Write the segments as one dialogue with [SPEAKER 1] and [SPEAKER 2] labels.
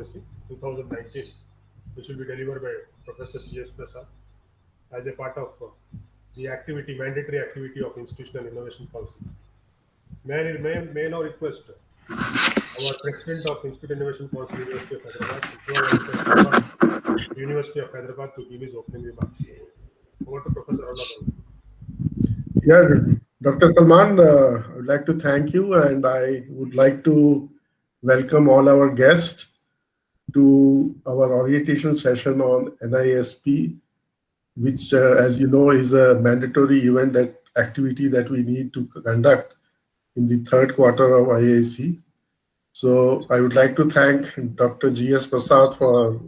[SPEAKER 1] Policy 2019, which will be delivered by Professor G.S. Prasad as a part of the mandatory activity of Institutional Innovation Council. May I now request our President of Institute Innovation Council, University of Hyderabad, University of Hyderabad, to give his opening remarks. Over to Professor Arulagaru.
[SPEAKER 2] Yeah, Dr. Salman, I would like to thank you, and I would like to welcome all our guests to our orientation session on NISP, which, as you know, is a mandatory event activity that we need to conduct in the third quarter of IISc. So I would like to thank Dr. G.S. Prasad for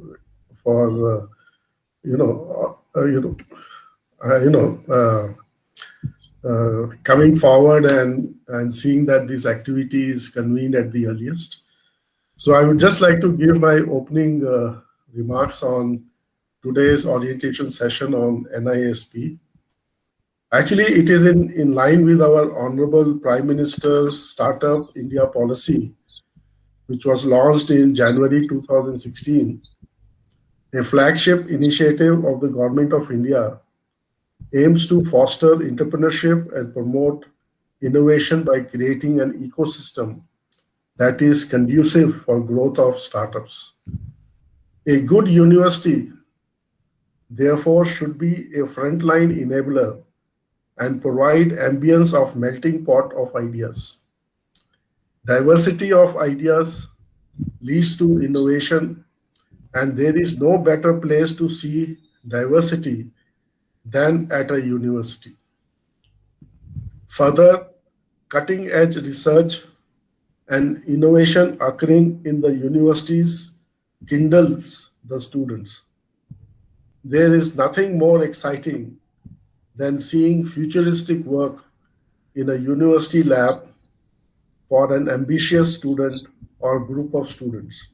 [SPEAKER 2] coming forward and seeing that this activity is convened at the earliest. So I would just like to give my opening remarks on today's orientation session on NISP. Actually, it is in line with our Honorable Prime Minister's Startup India policy, which was launched in January 2016, a flagship initiative of the Government of India aims to foster entrepreneurship and promote innovation by creating an ecosystem that is conducive for growth of startups. A good university, therefore, should be a frontline enabler and provide ambience of melting pot of ideas. Diversity of ideas leads to innovation, and there is no better place to see diversity than at a university. Further, cutting-edge research and innovation occurring in the universities kindles the students. There is nothing more exciting than seeing futuristic work in a university lab for an ambitious student or group of students.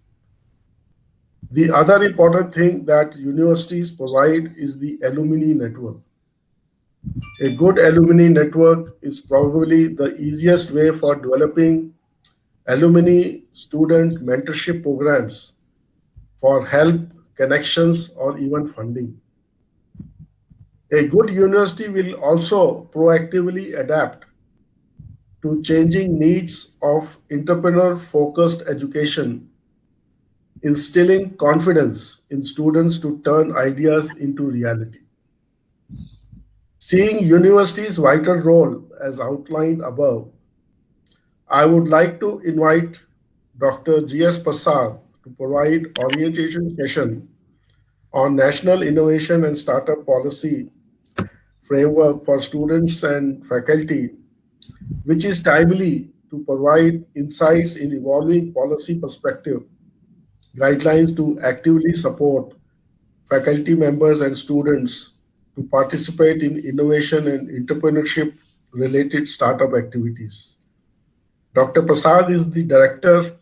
[SPEAKER 2] The other important thing that universities provide is the alumni network. A good alumni network is probably the easiest way for developing alumni student mentorship programs for help, connections, or even funding. A good university will also proactively adapt to changing needs of entrepreneur-focused education, instilling confidence in students to turn ideas into reality. Seeing university's vital role as outlined above, I would like to invite Dr. G.S. Prasad to provide orientation session on National Innovation and Startup Policy Framework for students and faculty, which is timely to provide insights in evolving policy perspective, guidelines to actively support faculty members and students to participate in innovation and entrepreneurship related startup activities. Dr. Prasad is the Director,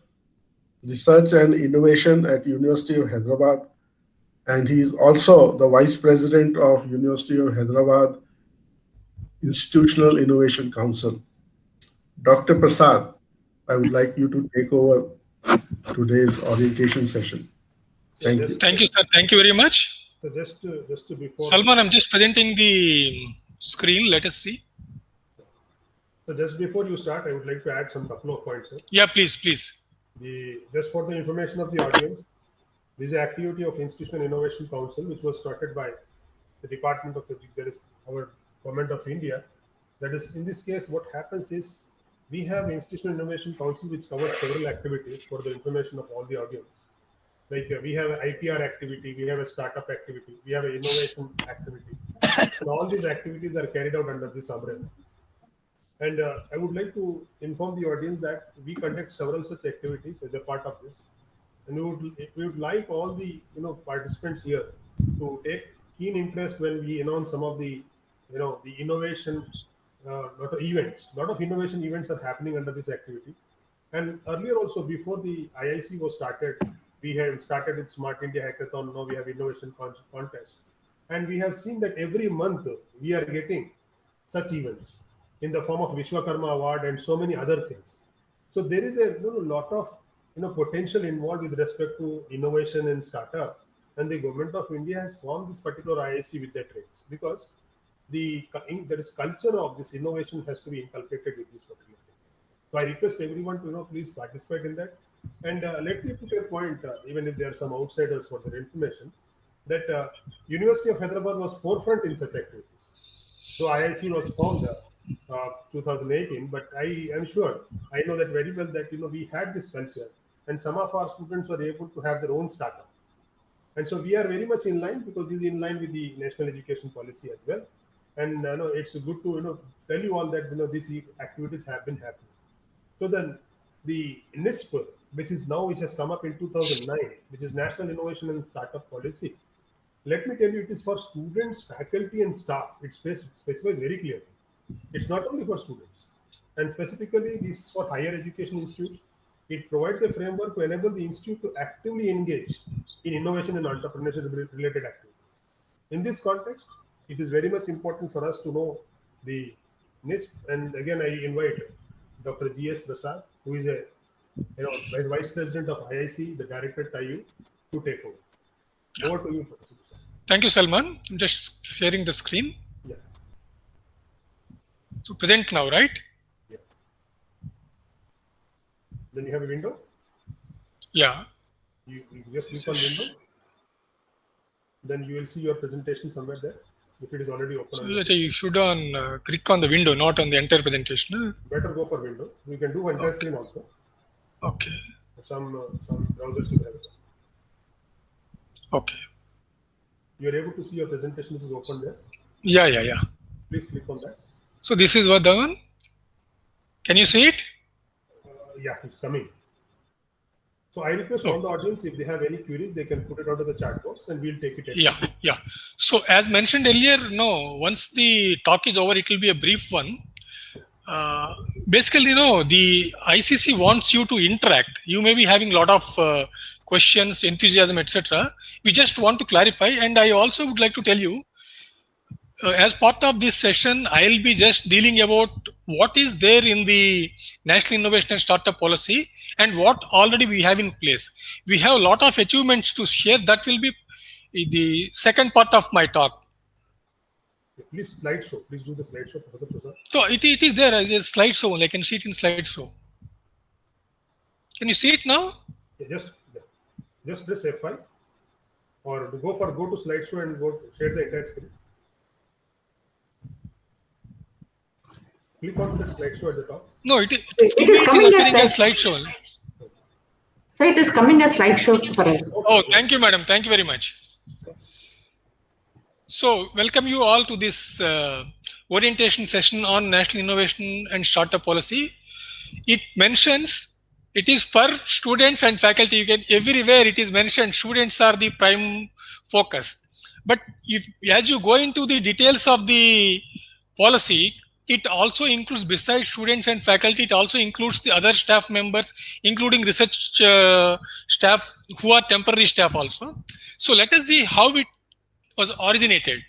[SPEAKER 2] Research and Innovation at University of Hyderabad, and he is also the Vice President of University of Hyderabad Institutional Innovation Council. Dr. Prasad, I would like you to take over today's orientation session. Thank you.
[SPEAKER 3] Thank you, sir. Thank you very much.
[SPEAKER 1] So just to before
[SPEAKER 3] Salman, I'm just presenting the screen. Let us see.
[SPEAKER 1] So just before you start, I would like to add some couple of points, sir.
[SPEAKER 3] Yeah, please.
[SPEAKER 1] Just for the information of the audience, this is an activity of Institutional Innovation Council, which was started by the Department of Education. That is our Government of India. That is, in this case, what happens is we have Institutional Innovation Council, which covers several activities for the information of all the audience. Like we have an IPR activity, we have a startup activity, we have an innovation activity. So all these activities are carried out under this umbrella. And I would like to inform the audience that we conduct several such activities as a part of this. And we would like all the participants here to take keen interest when we announce some of the the innovation events. A lot of innovation events are happening under this activity. And earlier also, before the IIC was started, we had started with Smart India Hackathon. Now we have innovation contest. And we have seen that every month we are getting such events in the form of Vishwakarma Award and so many other things. So there is a lot of potential involved with respect to innovation and startup, and the government of India has formed this particular IIC with that range, because there is culture of this innovation has to be inculcated with this particular thing. So I request everyone to please participate in that. And let me put a point, even if there are some outsiders for their information, that University of Hyderabad was forefront in such activities. So IIC was formed 2018, but I am sure, I know that very well, that we had this culture, and some of our students were able to have their own startup. And so we are very much in line, because this is in line with the national education policy as well. And it's good to tell you all that these activities have been happening. So then the NISP, which has come up in 2009, which is National Innovation and Startup Policy. Let me tell you, it is for students, faculty, and staff. It specifies very clearly. It's not only for students, and specifically this is for higher education institutes. It provides a framework to enable the institute to actively engage in innovation and entrepreneurship related activities. In this context, it is very much important for us to know the NISP. And again, I invite Dr. G.S. Prasad, who is a Vice President of IIC, the Director at IU, to take over. Over to you, Professor Prasad.
[SPEAKER 3] Thank you, Salman. I'm just sharing the screen.
[SPEAKER 1] Yeah.
[SPEAKER 3] So present now, right?
[SPEAKER 1] Yeah. Then you have a window.
[SPEAKER 3] Yeah.
[SPEAKER 1] You just click on window. Then you will see your presentation somewhere there. If it is already open.
[SPEAKER 3] So you should click on the window, not on the entire presentation.
[SPEAKER 1] Better go for window. We can do entire screen also.
[SPEAKER 3] Okay.
[SPEAKER 1] Some browsers you have it.
[SPEAKER 3] Okay.
[SPEAKER 1] You are able to see your presentation, which is open there.
[SPEAKER 3] Yeah.
[SPEAKER 1] Please click on that.
[SPEAKER 3] So this is what the one. Can you see it?
[SPEAKER 1] Yeah, it's coming. So I request all the audience, if they have any queries, they can put it out of the chat box, and we'll take it.
[SPEAKER 3] Yeah. So as mentioned earlier, once the talk is over, it will be a brief one. Basically, the ICC wants you to interact. You may be having a lot of questions, enthusiasm, etc. We just want to clarify, and I also would like to tell you, as part of this session, I'll be just dealing about what is there in the National Innovation and Startup Policy and what already we have in place. We have a lot of achievements to share. That will be the second part of my talk.
[SPEAKER 1] Please slideshow. Please do the slideshow, Professor Prasad.
[SPEAKER 3] So it is there as a slideshow. I can see it in slideshow. Can you see it now?
[SPEAKER 1] Yeah, just press F5, or go to slideshow and share the entire screen. Click on the slideshow at the top.
[SPEAKER 3] No, it is coming as slideshow.
[SPEAKER 4] So it is coming as slideshow for us.
[SPEAKER 3] Oh, thank you, madam. Thank you very much. So, welcome you all to this orientation session on National Innovation and Startup Policy. It mentions it is for students and faculty. You can everywhere it is mentioned students are the prime focus. But as you go into the details of the policy, it also includes, besides students and faculty, it also includes the other staff members, including research staff who are temporary staff also. So let us see how it was originated.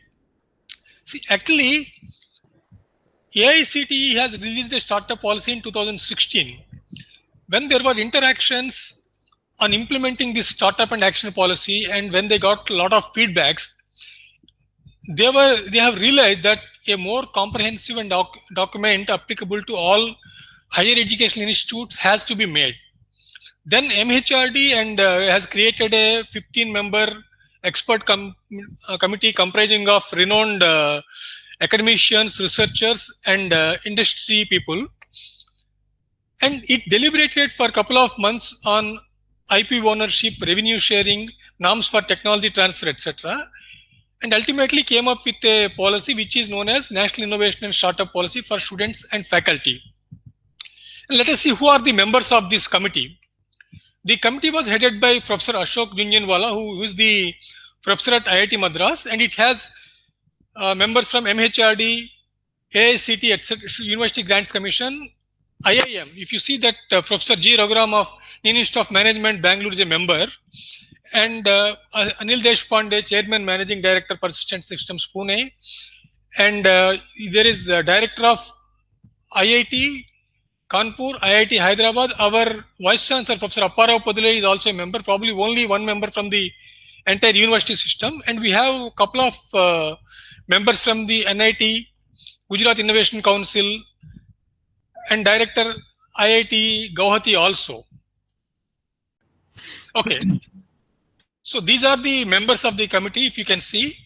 [SPEAKER 3] See, actually, AICTE has released a startup policy in 2016. When there were interactions on implementing this startup and action policy, and when they got a lot of feedbacks, they have realized that a more comprehensive and document applicable to all higher educational institutes has to be made. Then MHRD has created a 15-member expert committee comprising of renowned academicians, researchers, and industry people. And it deliberated for a couple of months on IP ownership, revenue sharing, norms for technology transfer, etc. And ultimately came up with a policy which is known as National Innovation and Startup Policy for students and faculty. And let us see who are the members of this committee. The committee was headed by Professor Ashok Junjanwala, who is the professor at IIT Madras, and it has members from MHRD, AICTE, etc., University Grants Commission, IIM. If you see that Professor G. Raghuram of Indian Institute of Management, Bangalore is a member, and Anil Deshpande, Chairman, Managing Director, Persistent Systems, Pune, and there is a Director of IIT, Kanpur, IIT Hyderabad. Our Vice Chancellor, Professor Apparao Padule, is also a member, probably only one member from the entire university system. And we have a couple of members from the NIT, Gujarat Innovation Council, and Director IIT Guwahati also. Okay. So these are the members of the committee. If you can see,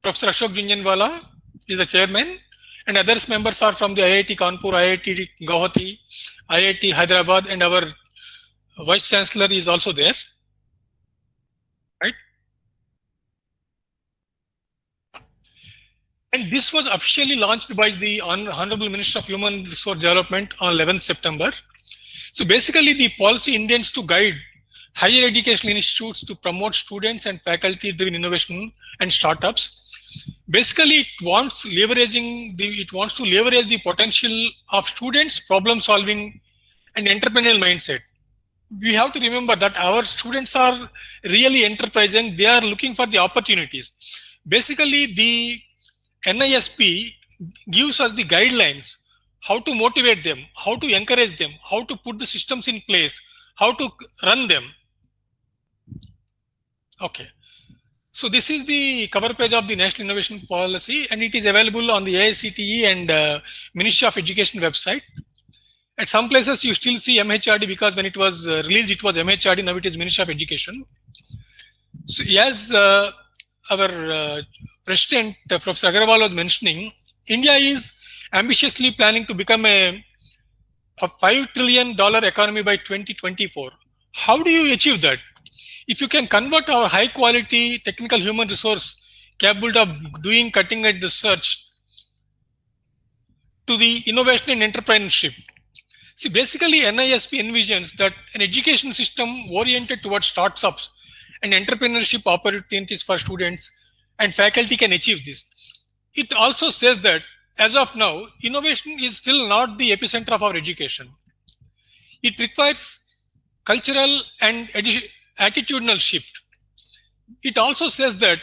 [SPEAKER 3] Professor Ashok Jhunjhunwala is the chairman, and others members are from the IIT Kanpur, IIT Guwahati, IIT Hyderabad, and our Vice Chancellor is also there. Right? And this was officially launched by the Honorable Minister of Human Resource Development on 11th September. So basically, the policy intends to guide higher education institutes to promote students and faculty-driven innovation and startups. Basically, it wants to leverage the potential of students' problem-solving and entrepreneurial mindset. We have to remember that our students are really enterprising. They are looking for the opportunities. Basically, the NISP gives us the guidelines, how to motivate them, how to encourage them, how to put the systems in place, how to run them. Okay. So this is the cover page of the National Innovation Policy, and it is available on the AICTE and Ministry of Education website. At some places you still see MHRD, because when it was released, it was MHRD, now it is Ministry of Education. So as our President, Professor Agarwal, was mentioning, India is ambitiously planning to become a $5 trillion economy by 2024. How do you achieve that? If you can convert our high quality technical human resource capable of doing cutting edge research to the innovation and entrepreneurship. See, basically NISP envisions that an education system oriented towards startups and entrepreneurship opportunities for students and faculty can achieve this. It also says that as of now, innovation is still not the epicenter of our education. It requires cultural and attitudinal shift. It also says that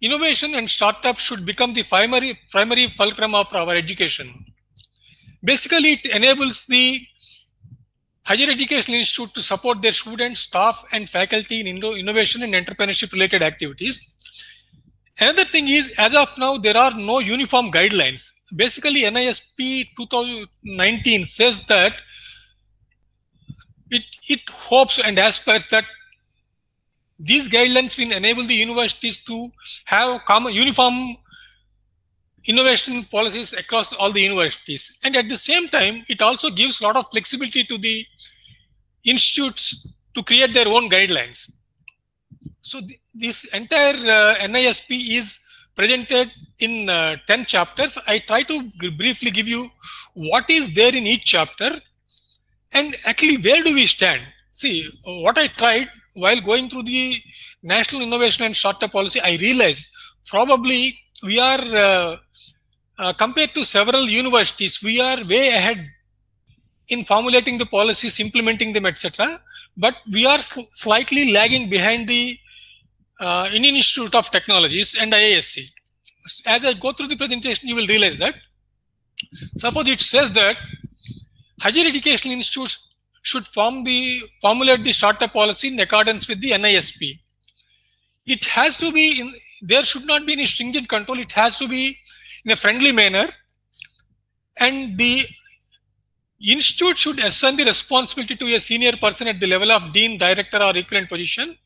[SPEAKER 3] innovation and startups should become the primary fulcrum of our education. Basically, it enables the higher education institute to support their students, staff, and faculty in innovation and entrepreneurship related activities. Another thing is, as of now, there are no uniform guidelines. Basically, NISP 2019 says that it hopes and aspires that these guidelines will enable the universities to have common uniform innovation policies across all the universities. And at the same time, it also gives a lot of flexibility to the institutes to create their own guidelines. So this entire NISP is presented in 10 chapters. I try to briefly give you what is there in each chapter and actually where do we stand. See, what I tried while going through the National Innovation and Startup Policy, I realized probably we are, compared to several universities, we are way ahead in formulating the policies, implementing them, etc. But we are slightly lagging behind the Indian Institute of Technologies and IISc. As I go through the presentation, you will realize that. Suppose it says that higher education institutes should formulate the startup policy in accordance with the NISP. It has to be, there should not be any stringent control. It has to be in a friendly manner. And the institute should assign the responsibility to a senior person at the level of dean, director, or equivalent position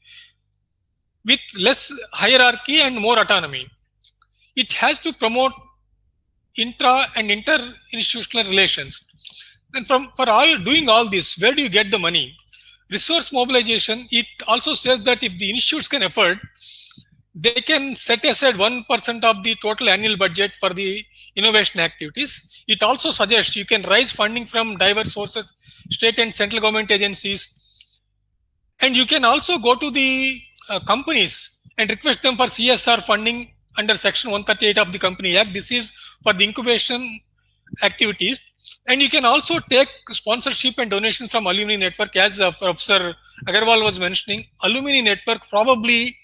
[SPEAKER 3] with less hierarchy and more autonomy. It has to promote intra and inter-institutional relations. And for doing all this, where do you get the money? Resource mobilization, it also says that if the institutes can afford, they can set aside 1% of the total annual budget for the innovation activities. It also suggests you can raise funding from diverse sources, state and central government agencies. And you can also go to the companies and request them for CSR funding under Section 138 of the Company Act. This is for the incubation activities. And you can also take sponsorship and donation from Alumni Network, as Professor Agarwal was mentioning. Alumni Network, probably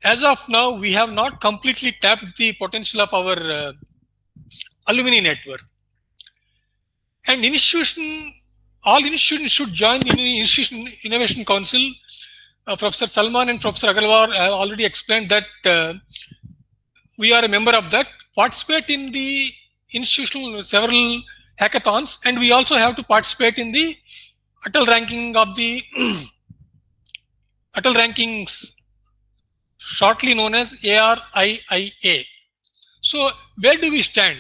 [SPEAKER 3] as of now, we have not completely tapped the potential of our Alumni Network. And all institutions should join the Institution Innovation Council. Professor Salman and Professor Agarwal have already explained that we are a member of that, participate in the institutional several hackathons, and we also have to participate in the Atal ranking of the Atal rankings, shortly known as ARIIA. So where do we stand?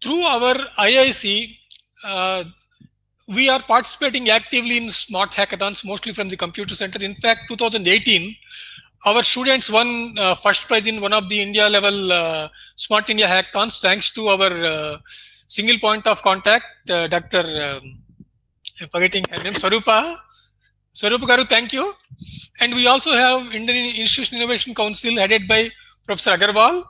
[SPEAKER 3] Through our IIC, we are participating actively in smart hackathons, mostly from the computer center. In fact, 2018, our students won first prize in one of the India level Smart India hackathons, thanks to our single point of contact, Dr. Forgetting her name, Swarupa Garu, thank you. And we also have Indian Institution Innovation Council headed by Professor Agarwal.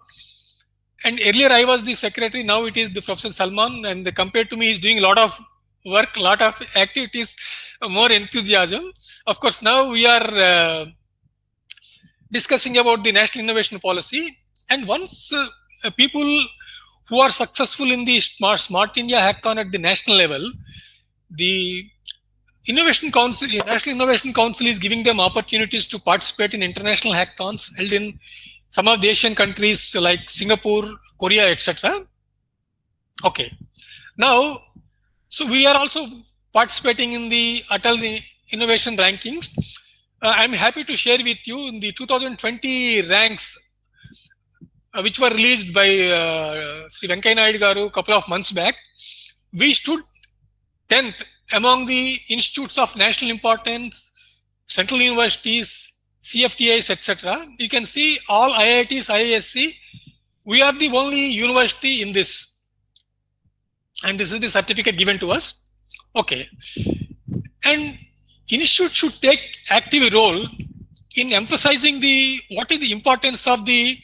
[SPEAKER 3] And earlier I was the secretary, now it is the Professor Salman, and compared to me, he's doing a lot of work, lot of activities, more enthusiasm. Of course, now we are discussing about the National Innovation Policy. And once people who are successful in the Smart India Hackathon at the national level, the Innovation Council, National Innovation Council is giving them opportunities to participate in international hackathons held in some of the Asian countries like Singapore, Korea, etc. Okay. Now, so we are also participating in the Atal Innovation Rankings. I'm happy to share with you in the 2020 ranks, which were released by Sri Venkaiah Naidu Garu a couple of months back. We stood 10th among the institutes of national importance, central universities, CFTIs, etc. You can see all IITs, IISc, we are the only university in this. And this is the certificate given to us. Okay. And institute should take active role in emphasizing what is the importance of the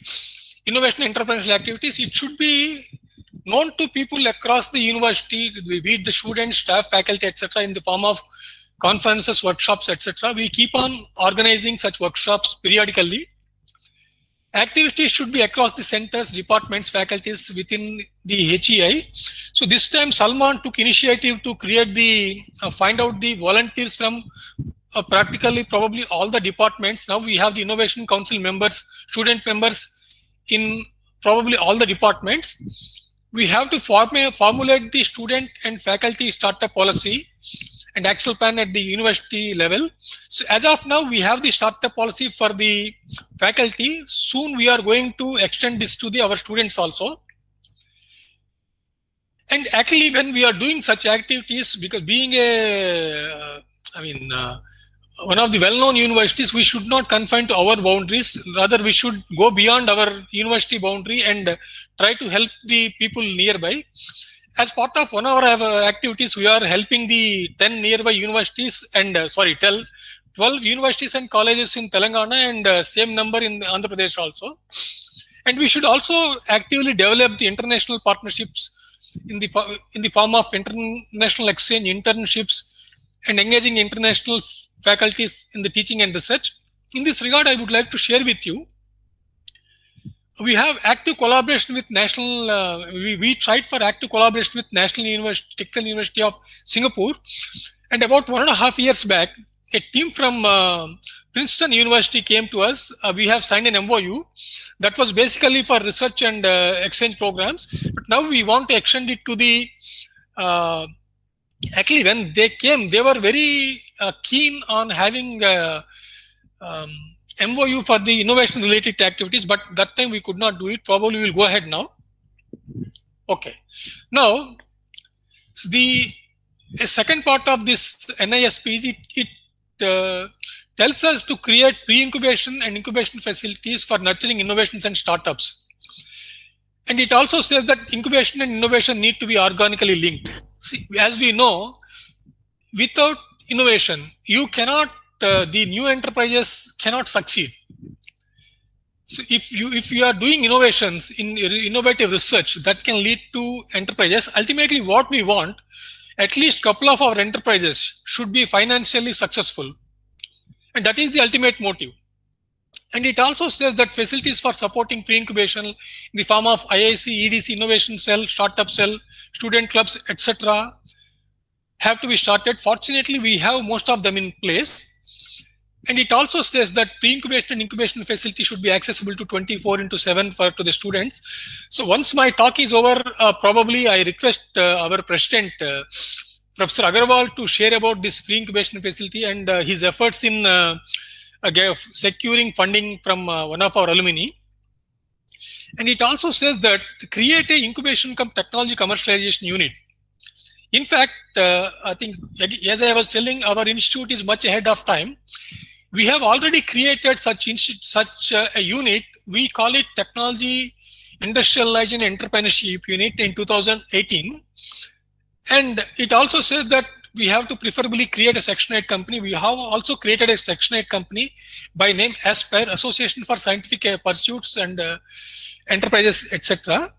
[SPEAKER 3] innovation and entrepreneurial activities. It should be known to people across the university, be it the students, staff, faculty, etc., in the form of conferences, workshops, etc. We keep on organizing such workshops periodically. Activities should be across the centers, departments, faculties within the HEI. So this time Salman took initiative to create find out the volunteers from practically probably all the departments. Now we have the Innovation Council members, student members in probably all the departments. We have to formulate the student and faculty startup policy and action plan at the university level. So as of now, we have the startup policy for the faculty. Soon we are going to extend this to our students also. And actually, when we are doing such activities, because being one of the well-known universities, we should not confine to our boundaries. Rather, we should go beyond our university boundary and try to help the people nearby. As part of one of our activities, we are helping the 10 nearby universities and 12 universities and colleges in Telangana and same number in Andhra Pradesh also. And we should also actively develop the international partnerships in the form of international exchange, internships, and engaging international faculties in the teaching and research. In this regard, I would like to share with you, we have active collaboration with we tried for active collaboration with Technical University of Singapore. And about 1.5 years back, a team from Princeton University came to us. We have signed an MOU that was basically for research and exchange programs. But now we want to extend it to the, actually when they came, they were very keen on having MOU for the innovation related activities, but that time we could not do it. Probably we'll go ahead now. Okay. Now, the second part of this NISP, it tells us to create pre-incubation and incubation facilities for nurturing innovations and startups. And it also says that incubation and innovation need to be organically linked. See, as we know, without innovation, you cannot the new enterprises cannot succeed. So if you are doing innovations in innovative research that can lead to enterprises, ultimately what we want, at least couple of our enterprises should be financially successful. And that is the ultimate motive. And it also says that facilities for supporting pre-incubation in the form of IIC, EDC, Innovation Cell, Startup Cell, student clubs, etc. have to be started. Fortunately, we have most of them in place. And it also says that pre-incubation and incubation facility should be accessible to 24/7 to the students. So once my talk is over, probably I request our president, Professor Agarwal, to share about this pre-incubation facility and his efforts in securing funding from one of our alumni. And it also says that create a incubation technology commercialization unit. In fact, I think, as I was telling, our institute is much ahead of time. We have already created such a unit. We call it Technology Industrialization Entrepreneurship Unit in 2018. And it also says that we have to preferably create a Section 8 company. We have also created a Section 8 company by name ASPIRE, Association for Scientific Pursuits and Enterprises, etc.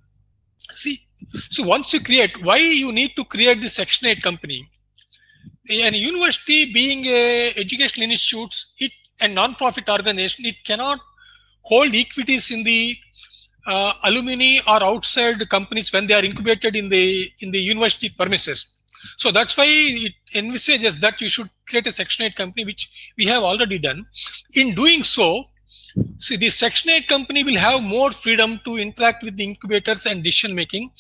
[SPEAKER 3] See, so once you create, why you need to create this Section 8 company? An university being a educational institute, a non-profit organization, it cannot hold equities in the alumni or outside companies when they are incubated in the university premises. So that's why it envisages that you should create a Section 8 company, which we have already done. In doing so, see, the Section 8 company will have more freedom to interact with the incubators and decision making.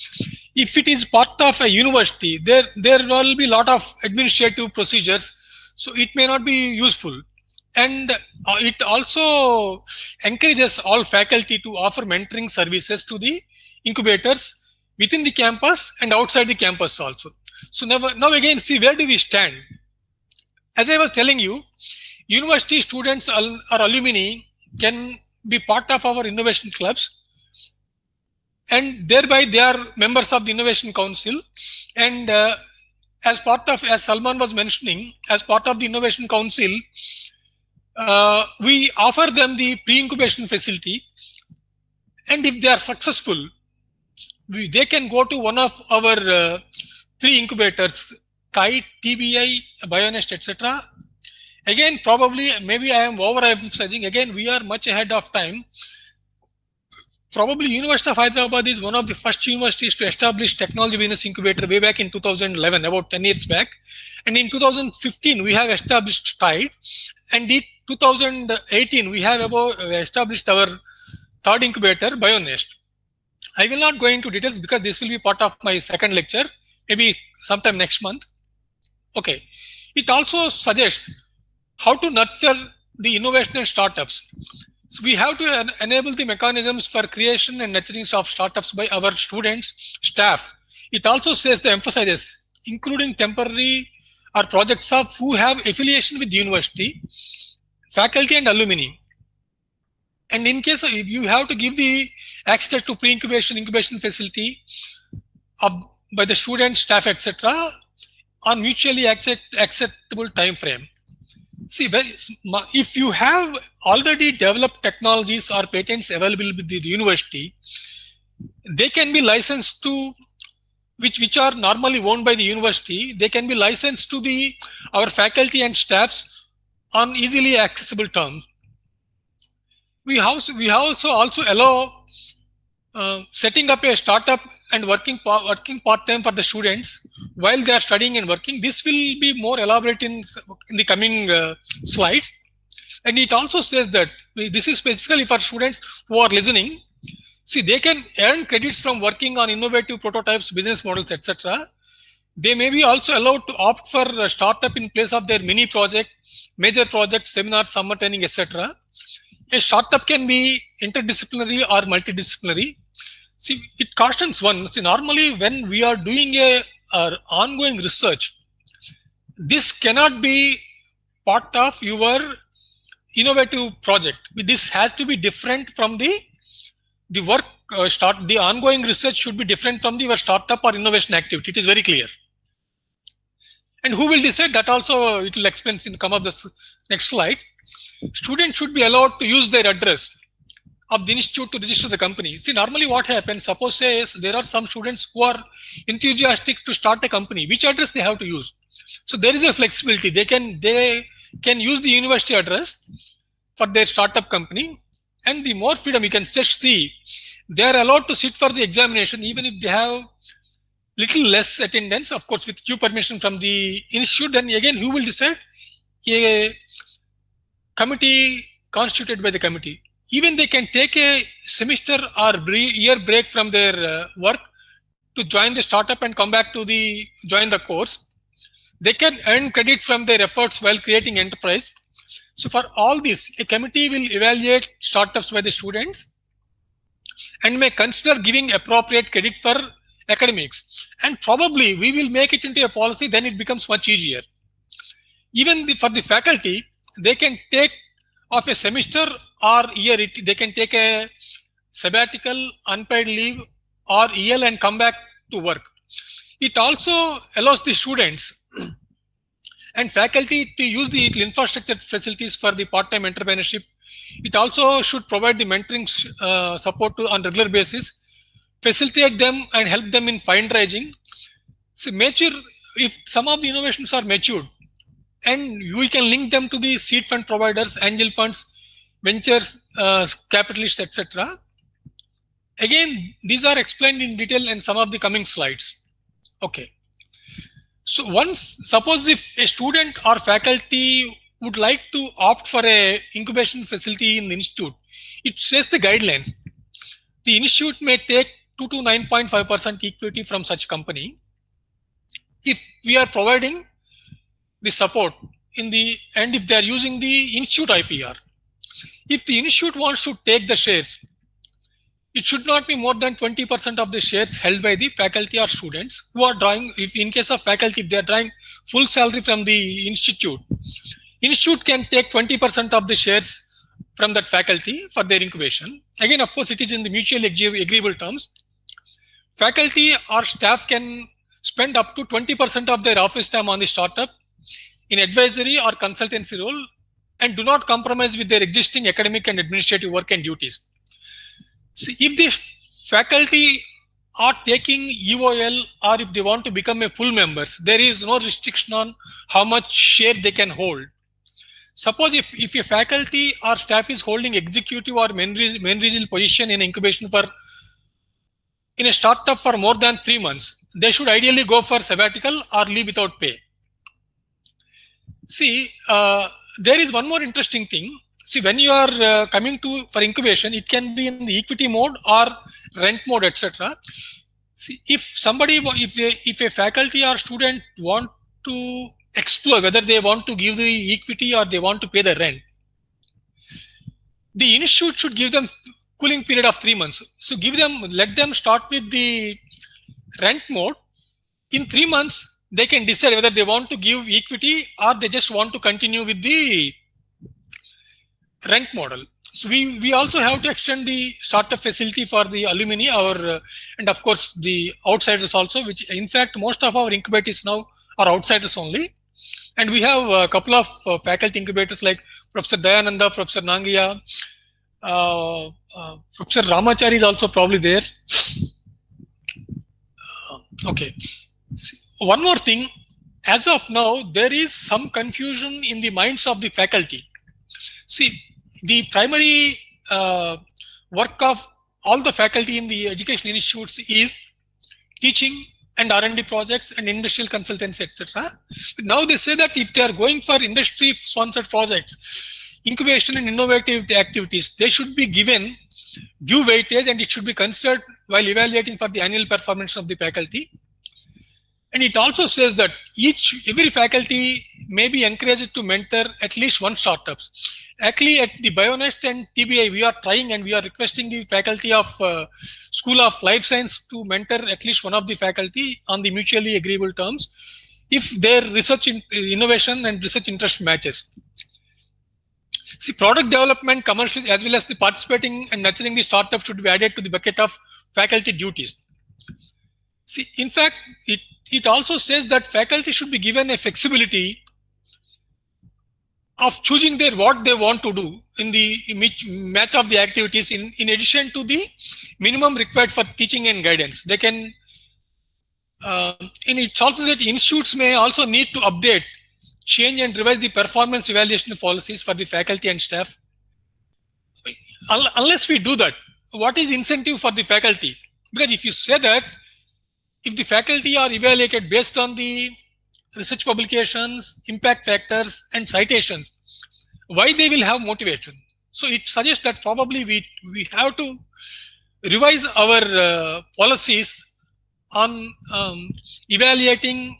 [SPEAKER 3] If it is part of a university, there will be a lot of administrative procedures, so it may not be useful. And it also encourages all faculty to offer mentoring services to the incubators within the campus and outside the campus also. So now again, see, where do we stand? As I was telling you, university students or alumni can be part of our innovation clubs, and thereby they are members of the Innovation Council. And as Salman was mentioning, as part of the Innovation Council, we offer them the pre-incubation facility. And if they are successful, they can go to one of our 3 incubators, KITE, TBI, BioNest, etc. Again, probably, maybe I am overemphasizing. Again, we are much ahead of time. Probably University of Hyderabad is one of the first universities to establish technology business incubator way back in 2011, about 10 years back. And in 2015, we have established TIDE. And in 2018, we have established our 3rd incubator, BioNest. I will not go into details because this will be part of my 2nd lecture, maybe sometime next month. Okay. It also suggests how to nurture the innovation and startups. So we have to enable the mechanisms for creation and nurturing of startups by our students, staff. It also says the emphasizes, including temporary or project staff who have affiliation with the university, faculty and alumni. And in case if you have to give the access to incubation facility by the students, staff, etc., on mutually acceptable time frame. See, if you have already developed technologies or patents available with the university, they can be licensed to, which are normally owned by the university, they can be licensed to our faculty and staffs on easily accessible terms. We also allow setting up a startup and working part-time for the students while they are studying and working. This will be more elaborate in the coming slides. And it also says that this is specifically for students who are listening. See, they can earn credits from working on innovative prototypes, business models, etc. They may be also allowed to opt for a startup in place of their mini project, major project, seminar, summer training, etc. A startup can be interdisciplinary or multidisciplinary. See, it cautions one. See, normally when we are doing our ongoing research, this cannot be part of your innovative project. This has to be different from the work the ongoing research should be different from your startup or innovation activity. It is very clear. And who will decide that also? It will explain in the next slide. Students should be allowed to use their address of the institute to register the company. See, normally what happens, suppose say there are some students who are enthusiastic to start a company. Which address they have to use? So there is a flexibility. They can use the university address for their startup company, and the more freedom you can just see, they are allowed to sit for the examination even if they have little less attendance, of course, with due permission from the institute. Then again, who will decide? A committee constituted by the committee. Even they can take a semester or year break from their work to join the startup and come back to join the course. They can earn credits from their efforts while creating enterprise. So for all this, a committee will evaluate startups by the students and may consider giving appropriate credit for academics. And probably we will make it into a policy, then it becomes much easier. Even for the faculty, they can take off a semester or year, they can take a sabbatical, unpaid leave or EL and come back to work. It also allows the students and faculty to use the infrastructure facilities for the part-time entrepreneurship. It also should provide the mentoring support on regular basis, facilitate them and help them in fundraising. So if some of the innovations are matured, and we can link them to the seed fund providers, angel funds, ventures, capitalists, etc. Again, these are explained in detail in some of the coming slides. Okay. So suppose if a student or faculty would like to opt for a incubation facility in the institute, it says the guidelines. The institute may take 2 to 9.5% equity from such company if we are providing the support and if they are using the institute IPR. If the institute wants to take the shares, it should not be more than 20% of the shares held by the faculty or students who are drawing. If in case of faculty, if they are drawing full salary from the institute can take 20% of the shares from that faculty for their incubation. Again, of course, it is in the mutually agreeable terms. Faculty or staff can spend up to 20% of their office time on the startup in advisory or consultancy role and do not compromise with their existing academic and administrative work and duties. So if the faculty are taking EOL or if they want to become a full members, there is no restriction on how much share they can hold. Suppose if a faculty or staff is holding executive or main regional position in incubation in a startup for more than 3 months, they should ideally go for sabbatical or leave without pay. See, there is one more interesting thing. See, when you are coming for incubation, it can be in the equity mode or rent mode, etc. See, if a faculty or student want to explore whether they want to give the equity or they want to pay the rent, the institute should give them cooling period of 3 months. So let them start with the rent mode. In 3 months, they can decide whether they want to give equity or they just want to continue with the rent model. So we also have to extend the startup facility for the alumni and of course the outsiders also, which in fact most of our incubators now are outsiders only. And we have a couple of faculty incubators like Professor Dayananda, Professor Nangia, Professor Ramachari is also probably there. Okay. One more thing, as of now, there is some confusion in the minds of the faculty. See, the primary work of all the faculty in the education institutes is teaching and R&D projects and industrial consultancy, etc. Now they say that if they are going for industry-sponsored projects, incubation and innovative activities, they should be given due weightage and it should be considered while evaluating for the annual performance of the faculty. And it also says that every faculty may be encouraged to mentor at least one startups. Actually, at the BioNest and TBI, we are trying and we are requesting the faculty of School of Life Science to mentor at least one of the faculty on the mutually agreeable terms if their research innovation and research interest matches. See, product development, commercial, as well as the participating and nurturing the startup should be added to the bucket of faculty duties. See, in fact, it also says that faculty should be given a flexibility of choosing what they want to do in the match of the activities in addition to the minimum required for teaching and guidance. They can, and it's also that institutes may also need to update, change and revise the performance evaluation policies for the faculty and staff. unless we do that, what is incentive for the faculty? Because if you say that, if the faculty are evaluated based on the research publications, impact factors, and citations, why they will have motivation? So it suggests that probably we have to revise our policies on evaluating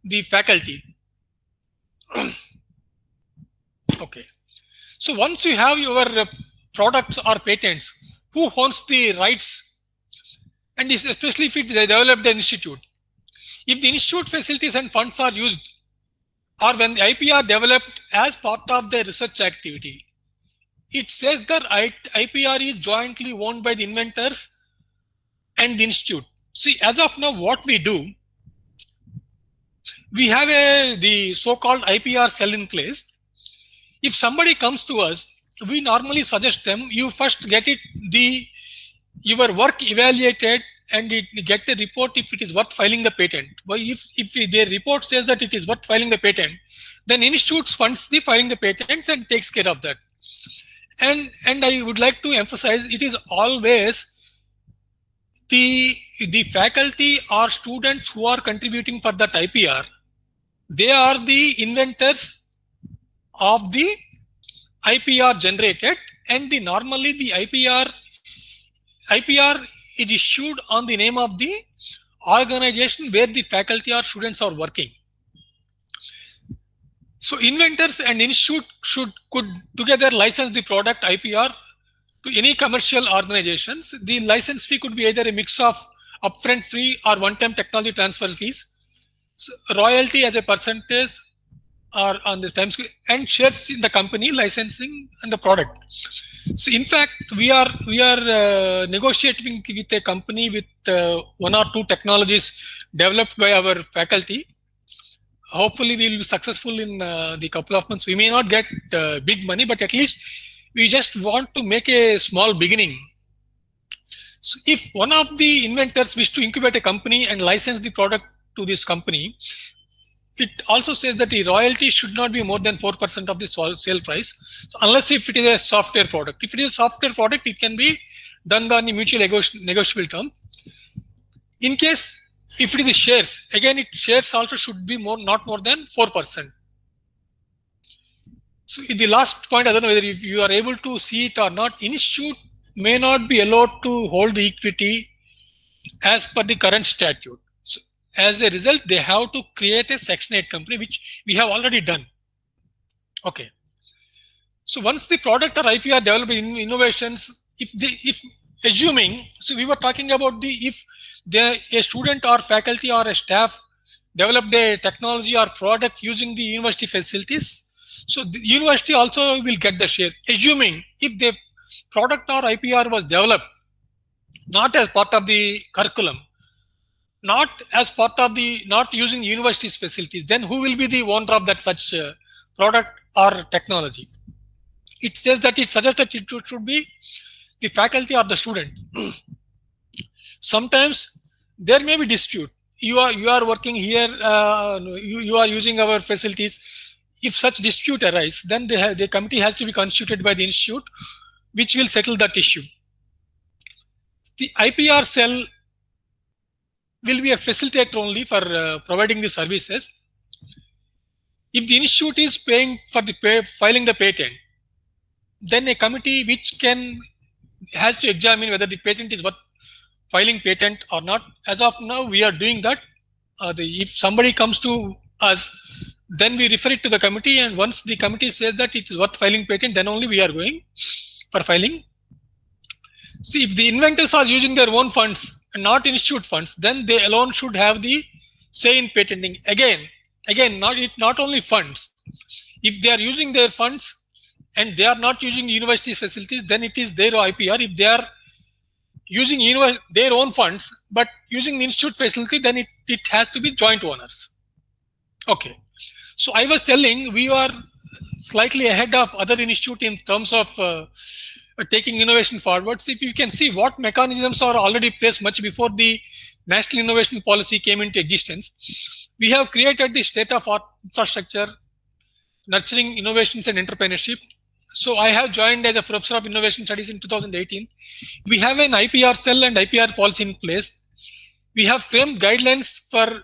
[SPEAKER 3] the faculty. Okay. So once you have your products or patents, who owns the rights? And especially if they develop the institute. If the institute facilities and funds are used, or when the IP are developed as part of the research activity, it says that IPR is jointly owned by the inventors and the institute. See, as of now, what we do, we have the so-called IPR cell in place. If somebody comes to us, we normally suggest them, you first get your work evaluated and get the report if it is worth filing the patent. But if their report says that it is worth filing the patent, then institutes funds the filing the patents and takes care of that. And I would like to emphasize, it is always the faculty or students who are contributing for that IPR. They are the inventors of the IPR generated, and normally the IPR is issued on the name of the organization where the faculty or students are working. So inventors and institute could together license the product IPR to any commercial organizations. The license fee could be either a mix of upfront fee or one-time technology transfer fees, so royalty as a percentage or on the times, and shares in the company licensing and the product. So in fact, we are negotiating with a company with one or two technologies developed by our faculty. Hopefully we will be successful in the couple of months. We may not get big money, but at least we just want to make a small beginning. So if one of the inventors wish to incubate a company and license the product to this company, it also says that the royalty should not be more than 4% of the sale price. So unless if it is a software product. If it is a software product, it can be done on the mutually negotiable term. In case if it is shares, again, shares also should be not more than 4%. So in the last point, I don't know whether if you are able to see it or not, institute may not be allowed to hold the equity as per the current statute. So as a result, they have to create a Section 8 company, which we have already done. Okay. So once the product or IP are developed in innovations, if assuming, so we were talking about if a student or faculty or a staff developed a technology or product using the university facilities, so the university also will get the share. Assuming if the product or IPR was developed not as part of the curriculum, not using university's facilities, then who will be the owner of that such product or technology? It says that it suggests that it should be the faculty or the student. Sometimes there may be dispute. You are working here, you are using our facilities. If such dispute arise, then the committee has to be constituted by the institute, which will settle that issue. The IPR cell will be a facilitator only for providing the services. If the institute is paying for filing the patent, then a committee which has to examine whether the patent is worth filing patent or not. As of now, we are doing that. If somebody comes to us, then we refer it to the committee, and once the committee says that it is worth filing patent, then only we are going for filing. See, if the inventors are using their own funds and not institute funds, then they alone should have the say in patenting. Again, not only funds. If they are using their funds and they are not using university facilities, then it is their IPR. If they are using their own funds but using the institute facility, then it has to be joint owners. Okay. So I was telling we are slightly ahead of other institute in terms of taking innovation forward. So if you can see what mechanisms are already placed much before the National Innovation Policy came into existence, we have created the state-of-art infrastructure nurturing innovations and entrepreneurship. So I have joined as a professor of innovation studies in 2018. We have an IPR cell and IPR policy in place. We have framed guidelines for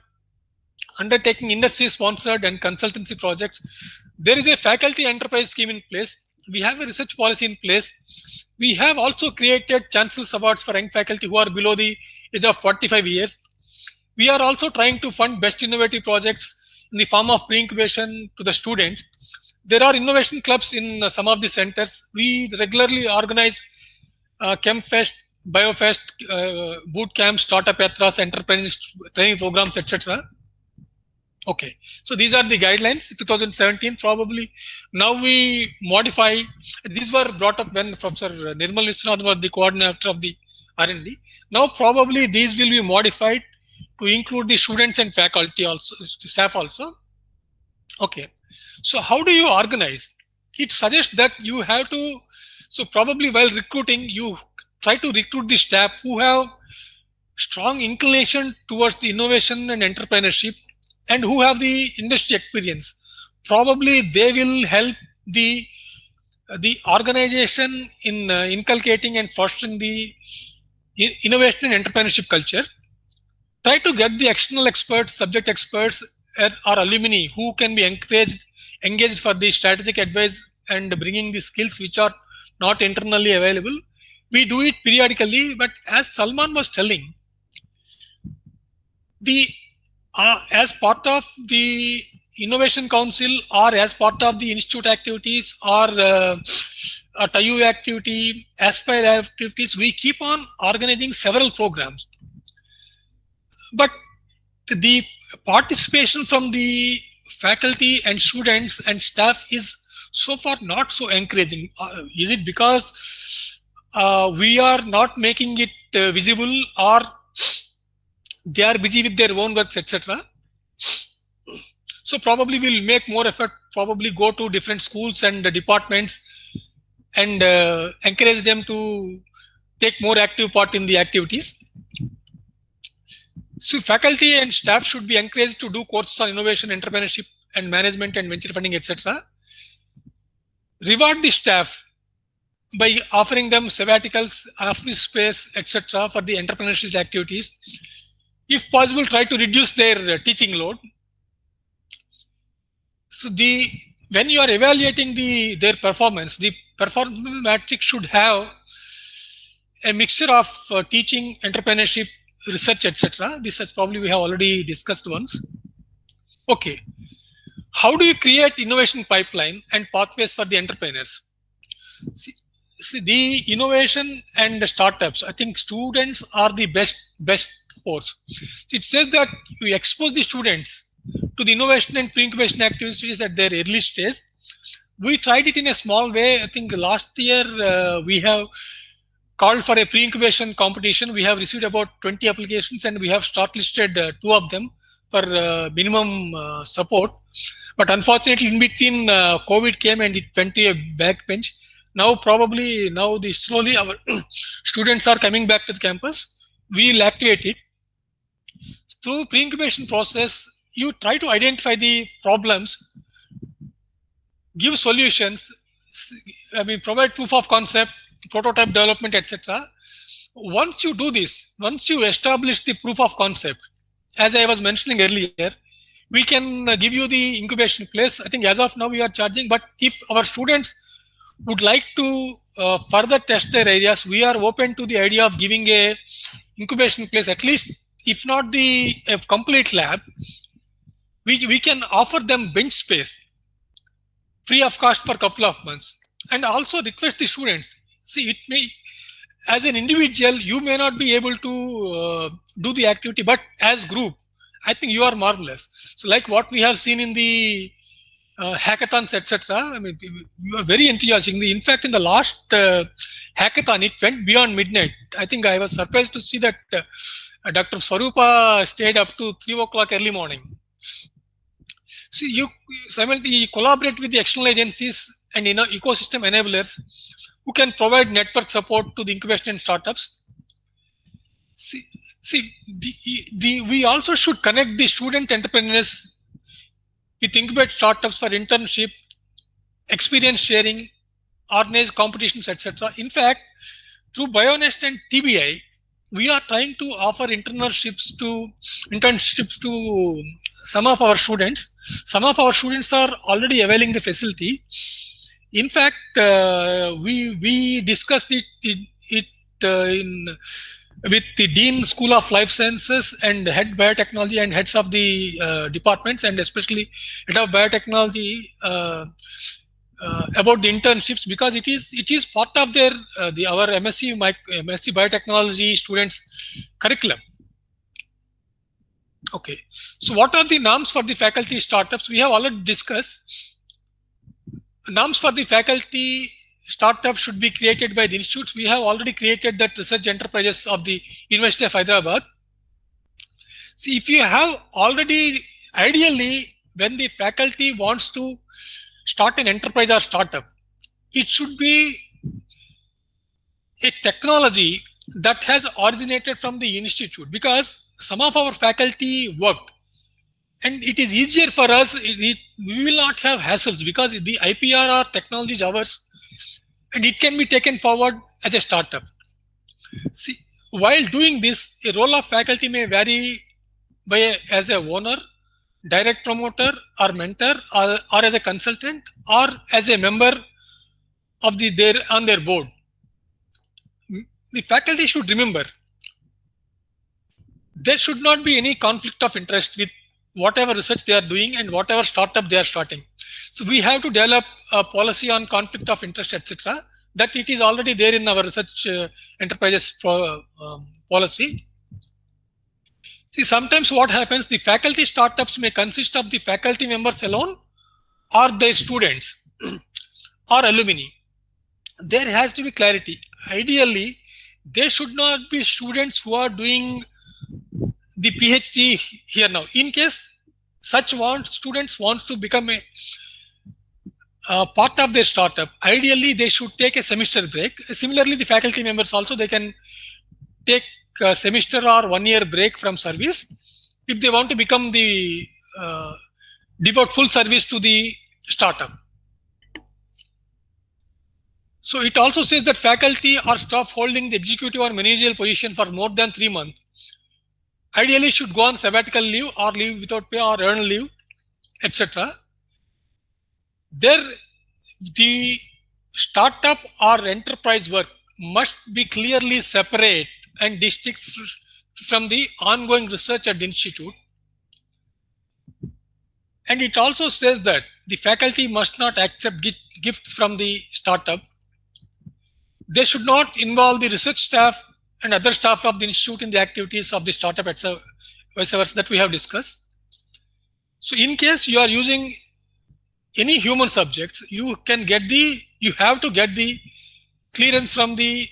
[SPEAKER 3] undertaking industry-sponsored and consultancy projects. There is a faculty enterprise scheme in place. We have a research policy in place. We have also created Chancellor's Awards for young faculty who are below the age of 45 years. We are also trying to fund best innovative projects in the form of pre-incubation to the students. There are innovation clubs in some of the centers. We regularly organize ChemFest, BioFest, boot camps, startup yatras, enterprise training programs, etc. Okay, so these are the guidelines. 2017 probably. Now we modify. These were brought up when Professor Nirmal Viswanathan was the coordinator of the R&D. Now probably these will be modified to include the students and faculty also, staff also. Okay, so how do you organize? It suggests that you have to. So probably while recruiting, you try to recruit the staff who have strong inclination towards the innovation and entrepreneurship, and who have the industry experience. Probably they will help the organization in inculcating and fostering the innovation and entrepreneurship culture. Try to get the external experts, subject experts, or alumni who can be engaged for the strategic advice and bringing the skills which are not internally available. We do it periodically, but as Salman was telling, as part of the Innovation Council or as part of the institute activities or a TAYU activity, Aspire activities, we keep on organizing several programs. But the participation from the faculty and students and staff is so far not so encouraging. Is it because we are not making it visible, or they are busy with their own works, etc.? So probably we'll make more effort, probably go to different schools and departments and encourage them to take more active part in the activities. So faculty and staff should be encouraged to do courses on innovation, entrepreneurship and management and venture funding, etc. Reward the staff by offering them sabbaticals, office space, etc. for the entrepreneurship activities. If possible, try to reduce their teaching load. So when you are evaluating their performance, the performance matrix should have a mixture of teaching, entrepreneurship, research, etc. This probably we have already discussed once. Okay, how do you create innovation pipeline and pathways for the entrepreneurs? See, the innovation and the startups, I think students are the best force. It says that you expose the students to the innovation and pre-incubation activities at their early stage. We tried it in a small way. I think last year we have called for a pre-incubation competition. We have received about 20 applications and we have shortlisted 2 of them for minimum support. But unfortunately, in between COVID came and it went to a backbench. Now probably slowly our students are coming back to the campus. We will activate it. Through pre-incubation process, you try to identify the problems, give solutions, provide proof of concept, prototype development, etc. Once you do this, once you establish the proof of concept, as I was mentioning earlier, we can give you the incubation place. I think as of now we are charging, but if our students would like to further test their areas, we are open to the idea of giving a incubation place, at least if not a complete lab. We can offer them bench space free of cost for a couple of months, and also request the students. See, it may, as an individual, you may not be able to do the activity, but as group, I think you are marvelous. So like what we have seen in the hackathons, etc. You are very enthusiastic. In fact, in the last hackathon, it went beyond midnight. I think I was surprised to see that Dr. Swarupa stayed up to 3 o'clock early morning. See, you collaborate with the external agencies and ecosystem enablers who can provide network support to the incubation and startups. We also should connect the student entrepreneurs with incubate startups for internship, experience sharing, organize competitions, etc. In fact, through BioNest and TBI, we are trying to offer internships to some of our students. Some of our students are already availing the facility. In fact, we discussed it with the Dean School of Life Sciences and Head Biotechnology and heads of the departments, and especially Head of Biotechnology about the internships, because it is part of their our MSc Biotechnology students curriculum. Okay, so what are the norms for the faculty startups? We have already discussed. Norms for the faculty startups should be created by the institutes. We have already created that research enterprises of the University of Hyderabad. See, if you have already, ideally, when the faculty wants to start an enterprise or startup, it should be a technology that has originated from the institute, because some of our faculty worked, and it is easier for us. We will not have hassles because the IPR or technology is ours, and it can be taken forward as a startup. See, while doing this, a role of faculty may vary as a owner, direct promoter or mentor, or as a consultant, or as a member of on their board. The faculty should remember there should not be any conflict of interest with whatever research they are doing and whatever startup they are starting. So we have to develop a policy on conflict of interest, etc. That it is already there in our research enterprises policy. See, sometimes what happens, the faculty startups may consist of the faculty members alone or their students or alumni. There has to be clarity. Ideally, there should not be students who are doing the PhD here now. In case such students want to become a part of their startup, ideally they should take a semester break. Similarly, the faculty members also, they can take a semester or 1 year break from service if they want to become devote full service to the startup. So it also says that faculty or staff holding the executive or managerial position for more than 3 months ideally should go on sabbatical leave or leave without pay or earned leave, etc. There, the startup or enterprise work must be clearly separate and distinct from the ongoing research at the institute. And it also says that the faculty must not accept gifts from the startup. They should not involve the research staff and other staff of the institute in the activities of the startup, etc., vice versa, that we have discussed. So in case you are using any human subjects, you have to get the clearance from the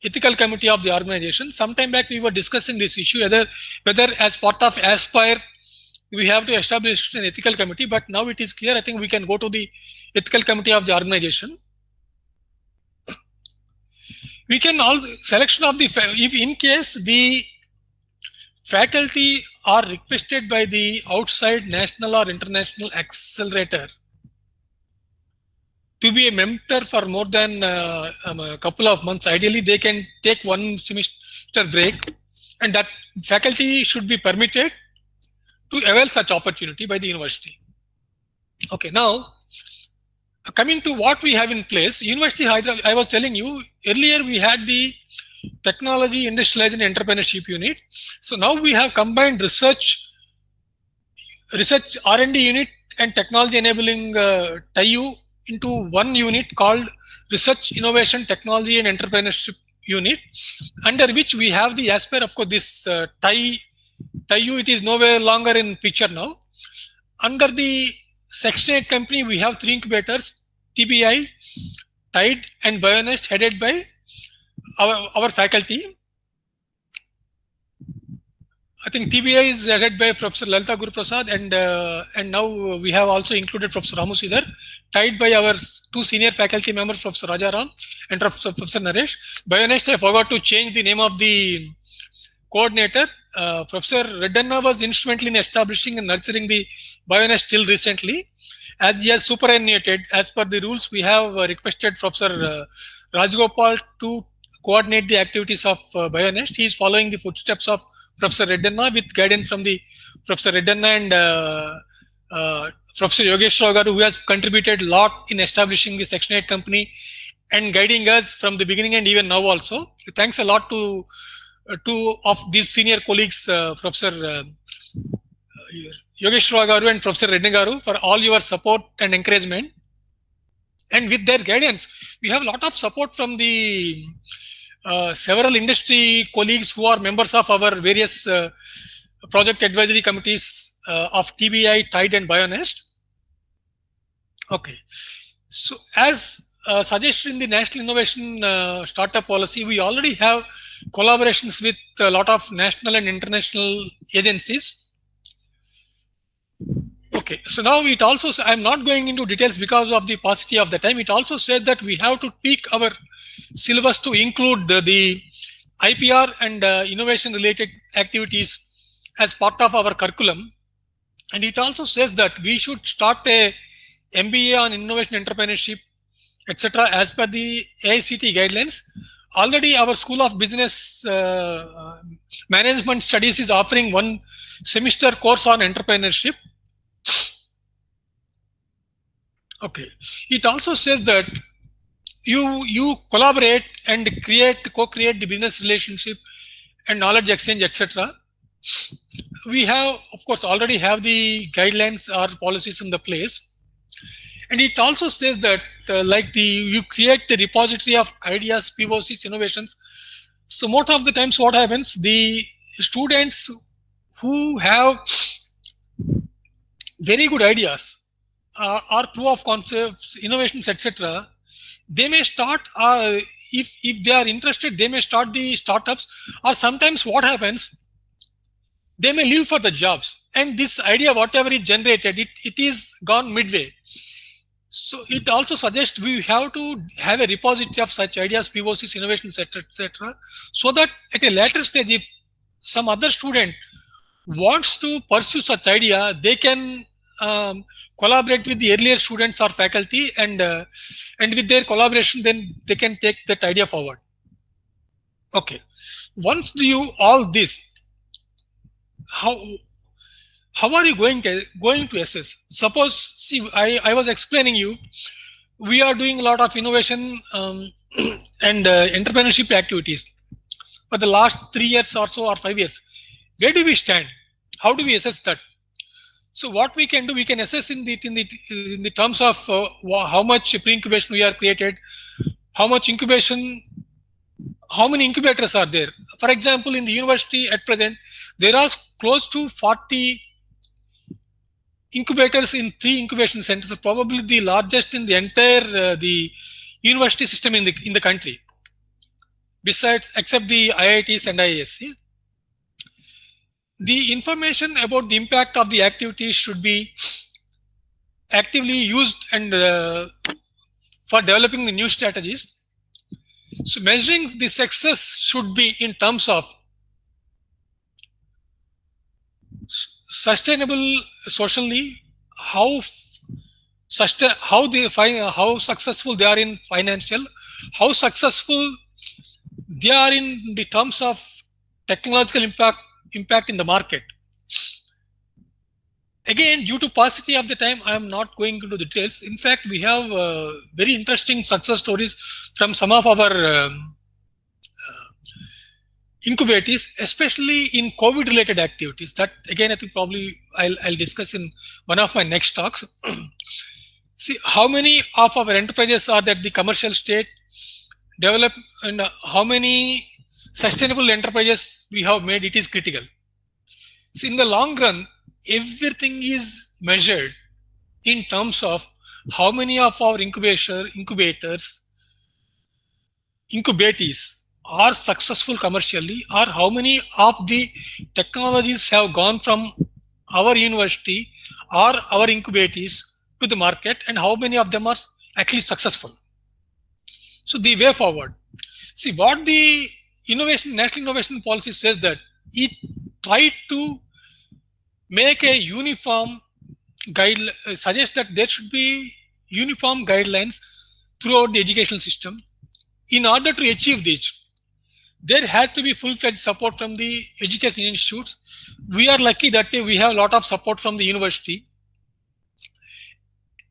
[SPEAKER 3] ethical committee of the organization. Sometime back we were discussing this issue, whether as part of Aspire we have to establish an ethical committee, but now it is clear. I think we can go to the ethical committee of the organization. We can selection of if in case the faculty are requested by the outside national or international accelerator to be a mentor for more than a couple of months, ideally they can take 1 semester break, and that faculty should be permitted to avail such opportunity by the university. Okay, now coming to what we have in place, University Hyderabad, I was telling you earlier we had the technology, industrialization, entrepreneurship unit. So now we have combined research R&D unit and technology enabling TIU into one unit called Research, Innovation, Technology and Entrepreneurship Unit, under which we have the Aspire. Of course, this TIU, it is no longer in picture now. Under the Section 8 company, we have 3 incubators, TBI, TIDE and BioNest, headed by our faculty. I think TBI is headed by Professor Lalita Guruprasad, and now we have also included Professor Ramu Sridhar, TIDE by our 2 senior faculty members, Professor Rajaram and Professor Naresh. BioNest, I forgot to change the name of the coordinator. Professor Reddanna was instrumental in establishing and nurturing the BioNest till recently. As he has superannuated, as per the rules, we have requested Professor Rajgopal to coordinate the activities of BioNest. He is following the footsteps of Professor Reddanna with guidance from the Professor Reddanna and Professor Yogesh Rao Garu, who has contributed a lot in establishing the Section 8 company and guiding us from the beginning and even now also. Thanks a lot to two of these senior colleagues, Professor Yogesh Rao Garu and Professor Reddy Garu, for all your support and encouragement. And with their guidance, we have a lot of support from the several industry colleagues who are members of our various project advisory committees of TBI, TIDE and BioNest. Okay. So as suggested in the National Innovation Startup Policy, we already have collaborations with a lot of national and international agencies. Okay, so now it also, I'm not going into details because of the paucity of the time. It also said that we have to tweak our syllabus to include the IPR and innovation related activities as part of our curriculum. And it also says that we should start a MBA on innovation entrepreneurship, etc. as per the AICTE guidelines. Already our School of Business Management Studies is offering one semester course on entrepreneurship. Okay. It also says that you collaborate and co-create the business relationship and knowledge exchange, etc. We have, of course, already have the guidelines or policies in the place. And it also says that you create the repository of ideas, POCs, innovations. So most of the times what happens, the students who have very good ideas or proof of concepts, innovations, etc., they may start, if they are interested, they may start the startups, or sometimes what happens, they may leave for the jobs. And this idea, whatever is generated, it is gone midway. So it also suggests we have to have a repository of such ideas, POCs, innovations, etc., so that at a later stage, if some other student wants to pursue such idea, they can collaborate with the earlier students or faculty, and with their collaboration, then they can take that idea forward. Okay. Once you all this, how are you going to assess? Suppose, see, I was explaining you, we are doing a lot of innovation and entrepreneurship activities for the last 3 years or so, or 5 years. Where do we stand? How do we assess that? So what we can do, we can assess in the terms of how much pre-incubation we have created, how much incubation, how many incubators are there. For example, in the university at present, there are close to 40 incubators in 3 incubation centers, probably the largest in the entire the university system in the country, except the IITs and IISc. The information about the impact of the activities should be actively used and for developing the new strategies. So measuring the success should be in terms of sustainable socially, how successful they are in financial, how successful they are in the terms of technological impact in the market. Again, due to paucity of the time, I am not going into the details. In fact, we have very interesting success stories from some of our incubators, especially in COVID-related activities. That again, I think probably I'll discuss in one of my next talks. See, how many of our enterprises are at the commercial state, develop, and how many sustainable enterprises we have made, it is critical. So in the long run, everything is measured in terms of how many of our incubatees are successful commercially, or how many of the technologies have gone from our university or our incubators to the market, and how many of them are actually successful. So the way forward, see what the National Innovation Policy says, that it tried to make a uniform suggest that there should be uniform guidelines throughout the educational system. In order to achieve this, there has to be full-fledged support from the education institutes. We are lucky that we have a lot of support from the university.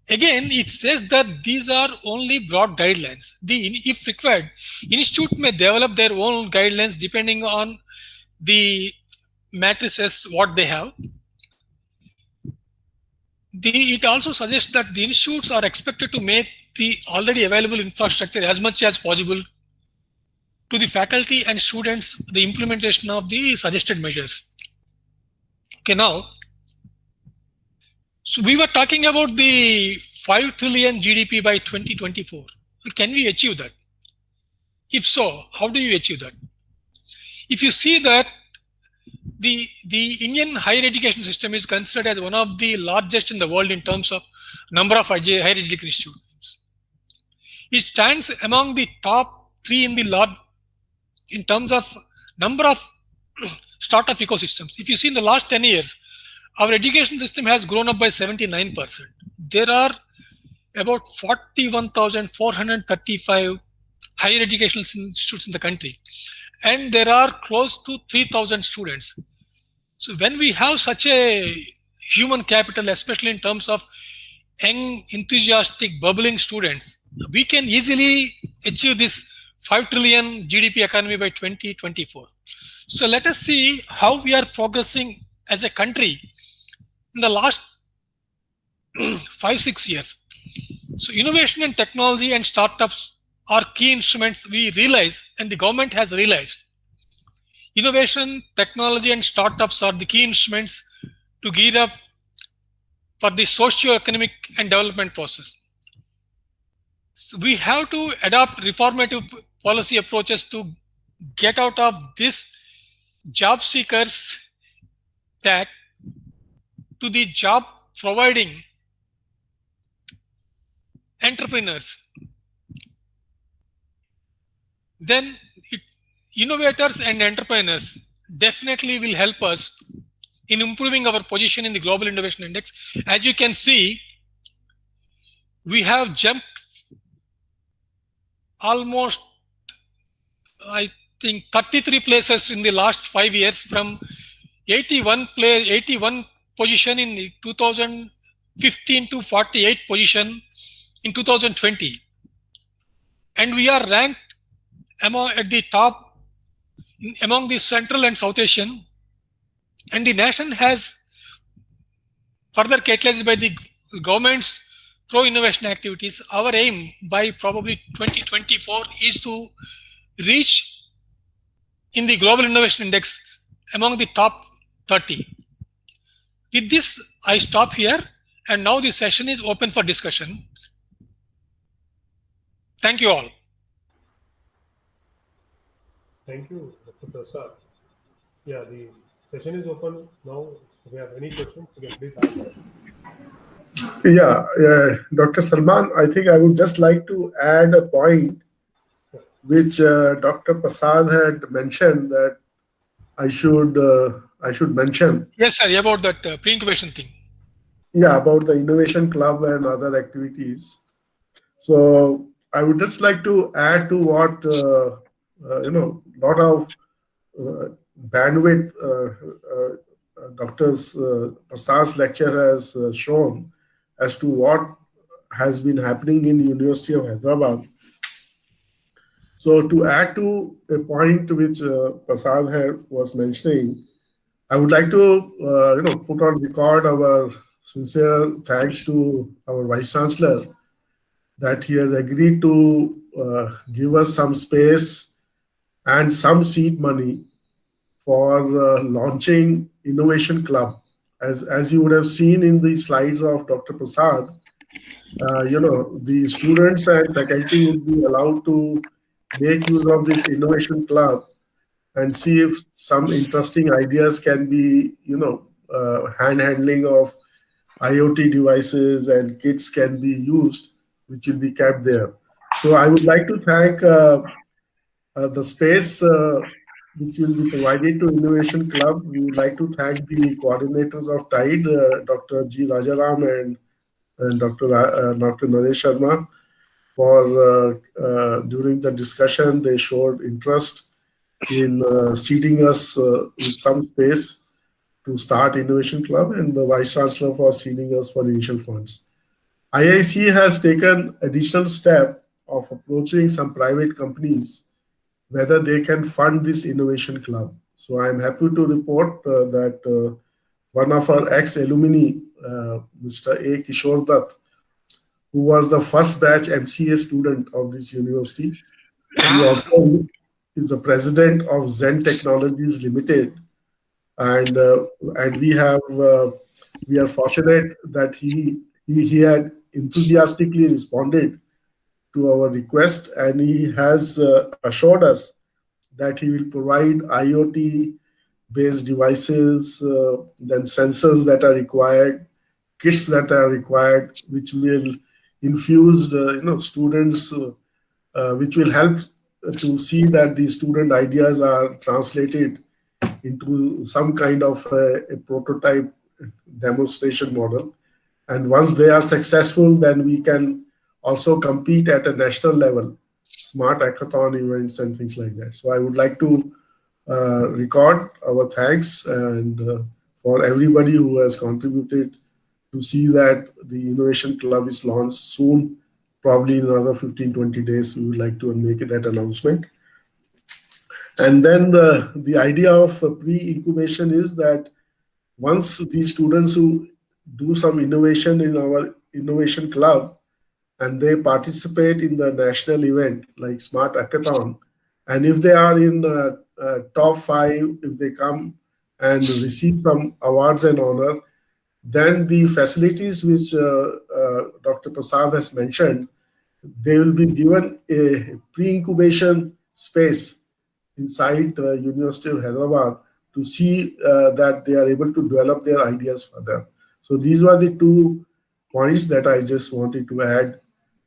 [SPEAKER 3] Again, it says that these are only broad guidelines. If required, institute may develop their own guidelines depending on the matrices what they have. It also suggests that the institutes are expected to make the already available infrastructure as much as possible to the faculty and students, the implementation of the suggested measures. Okay, now, so we were talking about the 5 trillion GDP by 2024. Can we achieve that? If so, how do you achieve that? If you see that the Indian higher education system is considered as one of the largest in the world in terms of number of higher education institutions. It stands among the top 3 in terms of number of startup ecosystems. If you see in the last 10 years, our education system has grown up by 79%. There are about 41,435 higher educational institutes in the country, and there are close to 3,000 students. So when we have such a human capital, especially in terms of young, enthusiastic, bubbling students, we can easily achieve this 5 trillion GDP economy by 2024. So let us see how we are progressing as a country in the last 5-6 years. So innovation and technology and startups are key instruments we realize, and the government has realized. Innovation, technology, and startups are the key instruments to gear up for the socio-economic and development process. So we have to adopt reformative policy approaches to get out of this job seekers tag to the job providing entrepreneurs. Then innovators and entrepreneurs definitely will help us in improving our position in the Global Innovation Index. As you can see, we have jumped almost, I think, 33 places in the last 5 years, from 81 position in 2015 to 48 position in 2020. And we are ranked at the top among the Central and South Asian, and the nation has further catalyzed by the government's pro-innovation activities. Our aim by probably 2024 is to reach in the Global Innovation Index among the top 30. With this, I stop here, and now the session is open for discussion. Thank you all.
[SPEAKER 1] Thank you, Dr. Prasad. Yeah, the session is open now. If you have any questions, you can please answer.
[SPEAKER 2] Yeah, Dr. Salman, I think I would just like to add a point which Dr. Prasad had mentioned that I should mention.
[SPEAKER 3] Yes, sir, about that pre-incubation thing.
[SPEAKER 2] Yeah, about the Innovation Club and other activities. So I would just like to add to what lot of bandwidth Dr. Prasad's lecture has shown as to what has been happening in University of Hyderabad. So to add to a point which Prasad was mentioning, I would like to put on record our sincere thanks to our Vice Chancellor that he has agreed to give us some space and some seed money for launching Innovation Club. As you would have seen in the slides of Dr. Prasad, the students and faculty would be allowed to make use of this Innovation Club and see if some interesting ideas can be, hand handling of IoT devices and kits can be used, which will be kept there. So I would like to thank the space which will be provided to Innovation Club. We would like to thank the coordinators of TIDE, Dr. G. Rajaram and Dr. Naresh Sharma, for during the discussion they showed interest in seeding us with some space to start Innovation Club, and the Vice Chancellor for seeding us for initial funds. IIC has taken additional step of approaching some private companies whether they can fund this Innovation Club. So I'm happy to report that one of our ex-alumni, Mr. A. Kishore Dutt, who was the first batch MCA student of this university, he also is the president of Zen Technologies Limited, and we are fortunate that he had enthusiastically responded to our request, and he has assured us that he will provide IoT-based devices, then sensors that are required, kits that are required, which will infuse students, which will help to see that the student ideas are translated into some kind of a prototype demonstration model. And once they are successful, then we can also compete at a national level, smart hackathon events and things like that. So I would like to record our thanks and for everybody who has contributed to see that the Innovation Club is launched soon, probably in another 15-20 days. We would like to make that announcement. And then the idea of pre-incubation is that once these students who do some innovation in our Innovation Club and they participate in the national event like Smart Hackathon, and if they are in top 5, if they come and receive some awards and honor, then the facilities which Dr. Prasad has mentioned, they will be given a pre-incubation space inside University of Hyderabad to see that they are able to develop their ideas further. So these were the 2 points that I just wanted to add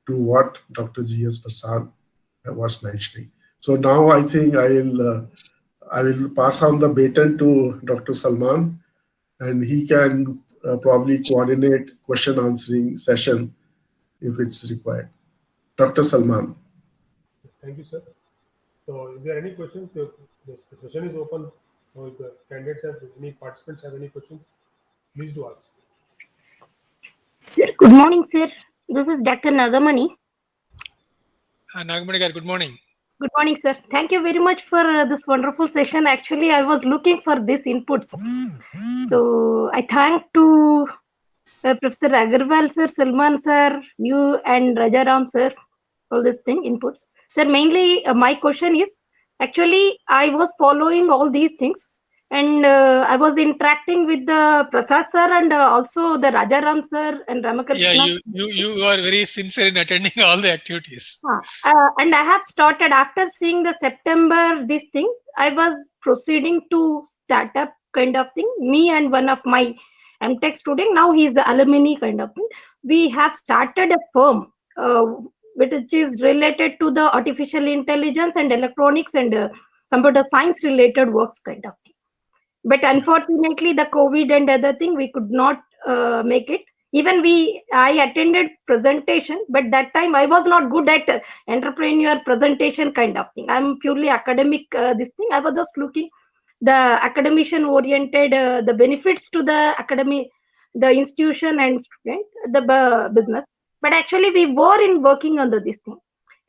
[SPEAKER 2] to what Dr. G.S. Prasad was mentioning. So now I think I will pass on the baton to Dr. Salman, and he can probably coordinate question answering session if it's required. Dr. Salman.
[SPEAKER 1] Thank you, sir. So if there are any questions, the session is open. So if the candidates have any, participants have any questions, please do ask.
[SPEAKER 5] Sir, good morning, sir. This is Dr. Nagamani.
[SPEAKER 3] Nagamani Garu, good morning.
[SPEAKER 5] Good morning, sir. Thank you very much for this wonderful session. Actually, I was looking for these inputs. So I thank to Professor Agarwal, sir, Salman, sir, you and Rajaram, sir, all this thing, inputs. Sir, mainly my question is, actually, I was following all these things and I was interacting with the Prasad sir and also the Rajaram sir and Ramakrishna.
[SPEAKER 3] Yeah, you are very sincere in attending all the activities.
[SPEAKER 5] And I have started after seeing the September this thing. I was proceeding to start up kind of thing. Me and one of my MTech student, now he is the alumni kind of thing. We have started a firm which is related to the artificial intelligence and electronics and computer science related works kind of thing. But unfortunately, the COVID and other thing, we could not make it. Even I attended presentation, but that time I was not good at entrepreneur presentation kind of thing. I'm purely academic, this thing. I was just looking the academician oriented, the benefits to the academy, the institution and student, the business. But actually we were working on this thing.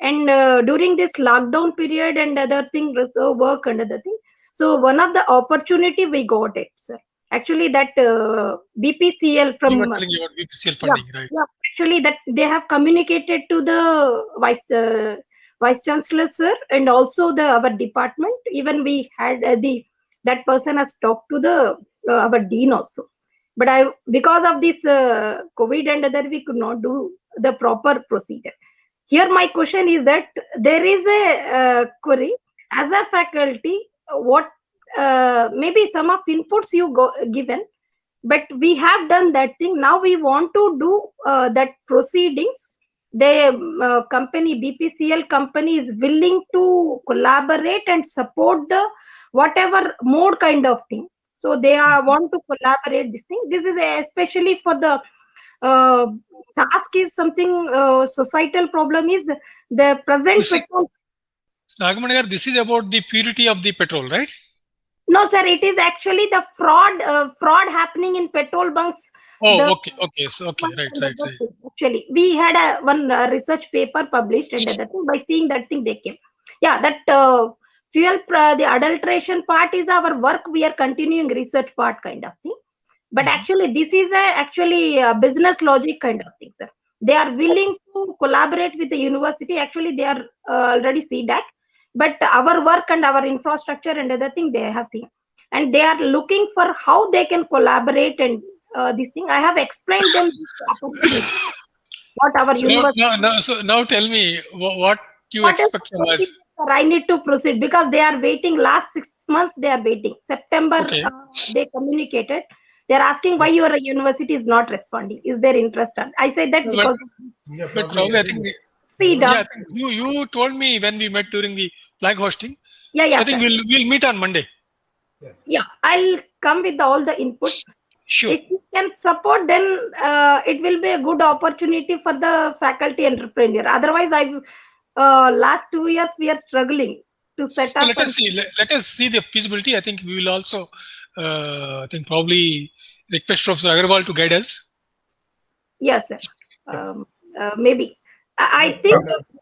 [SPEAKER 5] And during this lockdown period and other thing, reserve work and other thing. So one of the opportunity we got it, sir. Actually, that BPCL from.
[SPEAKER 3] You were telling about BPCL funding, right?
[SPEAKER 5] Yeah, actually, that they have communicated to the vice chancellor, sir, and also our department. Even we had that person has talked to our dean also. But because of this COVID and other, we could not do the proper procedure. Here, my question is that there is a query as a faculty. What maybe some of inputs you given, but we have done that thing. Now we want to do that proceedings. The company BPCL company is willing to collaborate and support the whatever mode kind of thing. So they are want to collaborate this thing. This is especially for the task is something societal problem is the present
[SPEAKER 3] see,
[SPEAKER 5] response.
[SPEAKER 3] Nagamani, this is about the purity of the petrol, right?
[SPEAKER 5] No, sir, it is actually the fraud happening in petrol bunks.
[SPEAKER 3] Oh, okay. So, okay, right.
[SPEAKER 5] Actually, we had one research paper published, and that thing, by seeing that thing, they came. Yeah, that the adulteration part is our work. We are continuing research part kind of thing. But actually, this is actually a business logic kind of thing, sir. They are willing to collaborate with the university. Actually, they are already CDAC. But our work and our infrastructure and other thing they have seen, and they are looking for how they can collaborate and this thing. I have explained them this opportunity, what our university.
[SPEAKER 3] So now tell me what you expect from us.
[SPEAKER 5] I need to proceed because they are waiting. Last 6 months they are waiting. September they communicated. They are asking why your university is not responding. Is there interest? I said that because.
[SPEAKER 3] But probably I think. You told me when we met during the flag hosting.
[SPEAKER 5] Yeah.
[SPEAKER 3] So I think we'll meet on Monday.
[SPEAKER 5] Yeah, I'll come with all the inputs.
[SPEAKER 3] Sure.
[SPEAKER 5] If you can support, then it will be a good opportunity for the faculty entrepreneur. Otherwise, last 2 years we are struggling to set up.
[SPEAKER 3] Let us see the feasibility. I think we will also, I think probably request Professor Agarwal to guide us.
[SPEAKER 5] Yes, sir. Maybe. I think.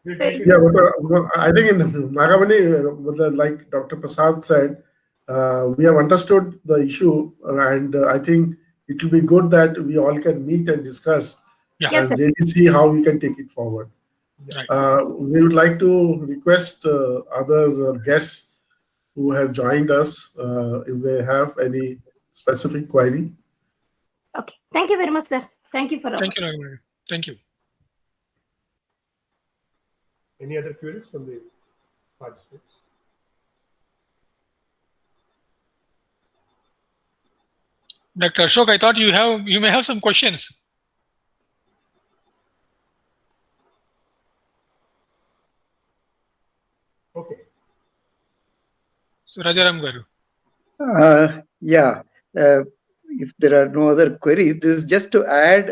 [SPEAKER 2] I think in Nagamani, like Dr. Prasad said, we have understood the issue, and I think it will be good that we all can meet and discuss and really see how we can take it forward.
[SPEAKER 3] Right.
[SPEAKER 2] We would like to request other guests who have joined us if they have any specific query.
[SPEAKER 5] Okay. Thank you very much, sir. Thank you for.
[SPEAKER 3] Thank you, Nagamani. Thank you.
[SPEAKER 1] Any other queries from the participants?
[SPEAKER 3] Dr. Ashok, I thought you may have some questions.
[SPEAKER 1] Okay.
[SPEAKER 3] So Rajaram Garu.
[SPEAKER 6] If there are no other queries, this is just to add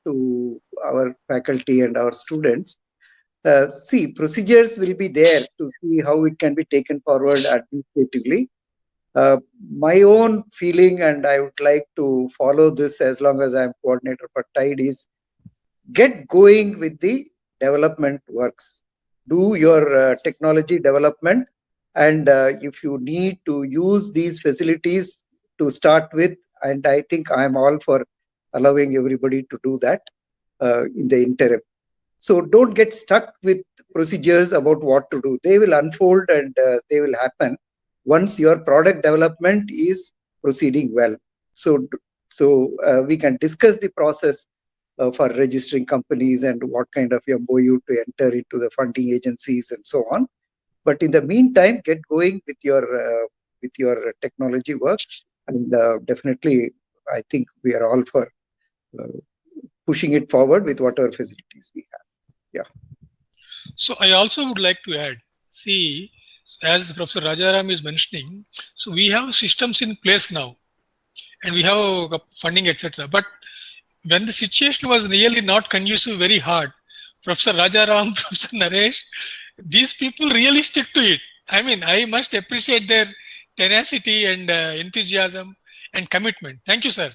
[SPEAKER 6] to our faculty and our students. See, procedures will be there to see how it can be taken forward administratively. My own feeling, and I would like to follow this as long as I am coordinator for TIDE, is get going with the development works. Do your technology development, and if you need to use these facilities to start with, and I think I am all for allowing everybody to do that in the interim. So don't get stuck with procedures about what to do. They will unfold and they will happen once your product development is proceeding well. So we can discuss the process for registering companies and what kind of MOU to enter into the funding agencies and so on. But in the meantime, get going with your technology work, and definitely I think we are all for pushing it forward with whatever facilities we have. Yeah.
[SPEAKER 3] So I also would like to add, see, as Professor Rajaram is mentioning, so we have systems in place now, and we have funding, etc. But when the situation was really not conducive, very hard, Professor Rajaram, Professor Naresh, these people really stick to it. I mean, I must appreciate their tenacity and enthusiasm and commitment. Thank you, sir.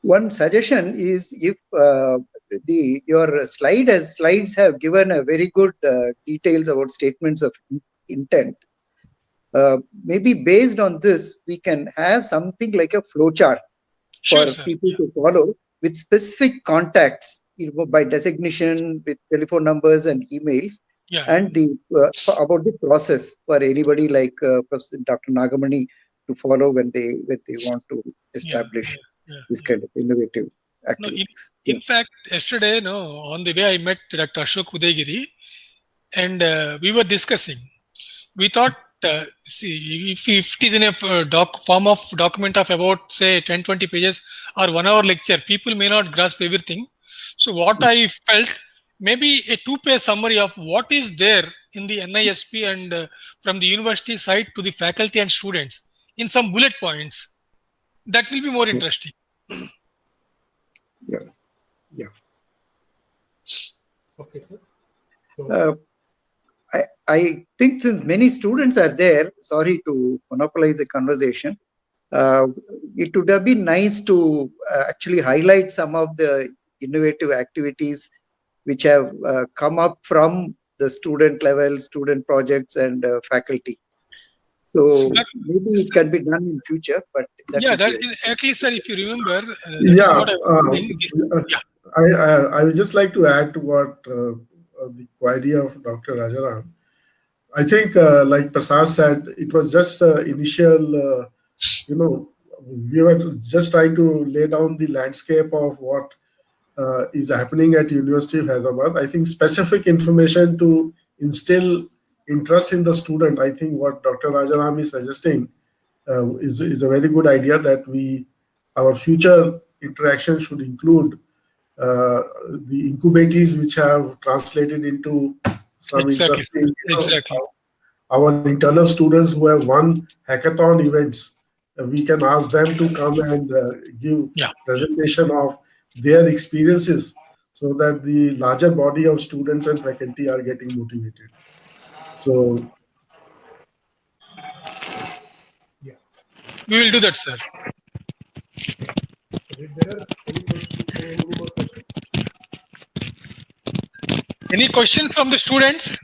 [SPEAKER 6] One suggestion is, if your slides have given a very good details about statements of intent, maybe based on this we can have something like a flow chart for people to follow with specific contacts, by designation, with telephone numbers and emails, and about the process for anybody like Professor Dr. Nagamani to follow when they want to establish this kind of innovative activities.
[SPEAKER 3] No, in fact, yesterday, on the way I met Dr. Ashok Udayagiri, and we were discussing. We thought, see, if it is in a form of document of about, say, 10-20 pages or 1 hour lecture, people may not grasp everything. So what I felt, maybe a two-page summary of what is there in the NISP and from the university side to the faculty and students in some bullet points. That will be more interesting.
[SPEAKER 6] Yes. Yeah.
[SPEAKER 1] Okay, sir. So,
[SPEAKER 6] I think since many students are there, sorry to monopolize the conversation, it would have been nice to actually highlight some of the innovative activities which have come up from the student level, student projects and faculty. So maybe it can be done in future, but
[SPEAKER 3] actually, sir, if you remember,
[SPEAKER 2] I would just like to add to what the query of Dr. Rajaram. I think, like Prasad said, it was just initial, we were just trying to lay down the landscape of what is happening at University of Hyderabad. I think specific information to instill interest in the student, I think what Dr. Rajaram is suggesting is a very good idea, that our future interaction should include the incubatees which have translated into some interesting, our internal students who have won hackathon events. We can ask them to come and give presentation of their experiences, so that the larger body of students and faculty are getting motivated. So,
[SPEAKER 3] we will do that, sir.
[SPEAKER 1] if there are any more questions?
[SPEAKER 3] Any questions from the students?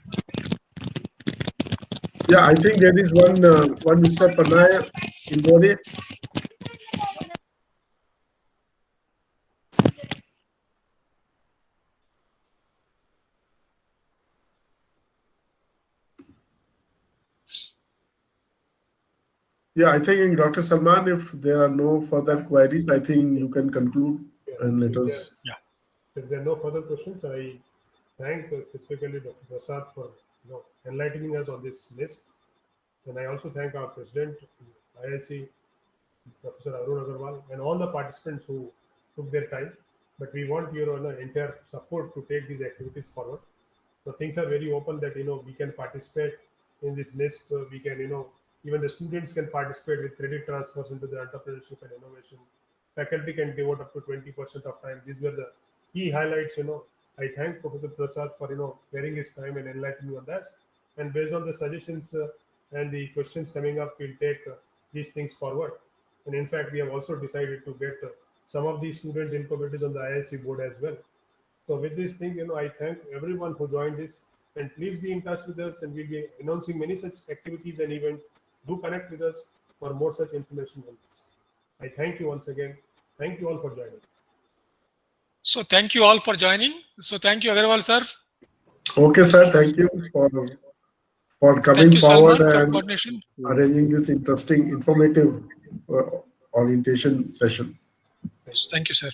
[SPEAKER 2] Yeah, I think there is one Mr. Panay in Bode. Yeah, I think Dr. Salman, if there are no further queries, I think you can conclude and let us.
[SPEAKER 1] If there are no further questions, I thank specifically Dr. Prasad for enlightening us on this list. And I also thank our president, IIC, Professor Arun Agarwal, and all the participants who took their time. But we want your entire support to take these activities forward. So things are very open that we can participate in this list. We can even the students can participate with credit transfers into the entrepreneurship and innovation. Faculty can devote up to 20% of time. These were the key highlights. I thank Professor Prasad for sparing his time and enlightening on this. And based on the suggestions and the questions coming up, we'll take these things forward. And in fact, we have also decided to get some of these students incubators on the IIC board as well. So with this thing, I thank everyone who joined this. And please be in touch with us, and we'll be announcing many such activities and events. Do connect with us for more such information on this. I thank you once again. Thank you all for joining.
[SPEAKER 3] So thank you all for joining. So thank you, Agarwal sir.
[SPEAKER 2] Okay, sir. Thank you for coming forward and arranging this interesting, informative orientation session.
[SPEAKER 3] Thank you, sir.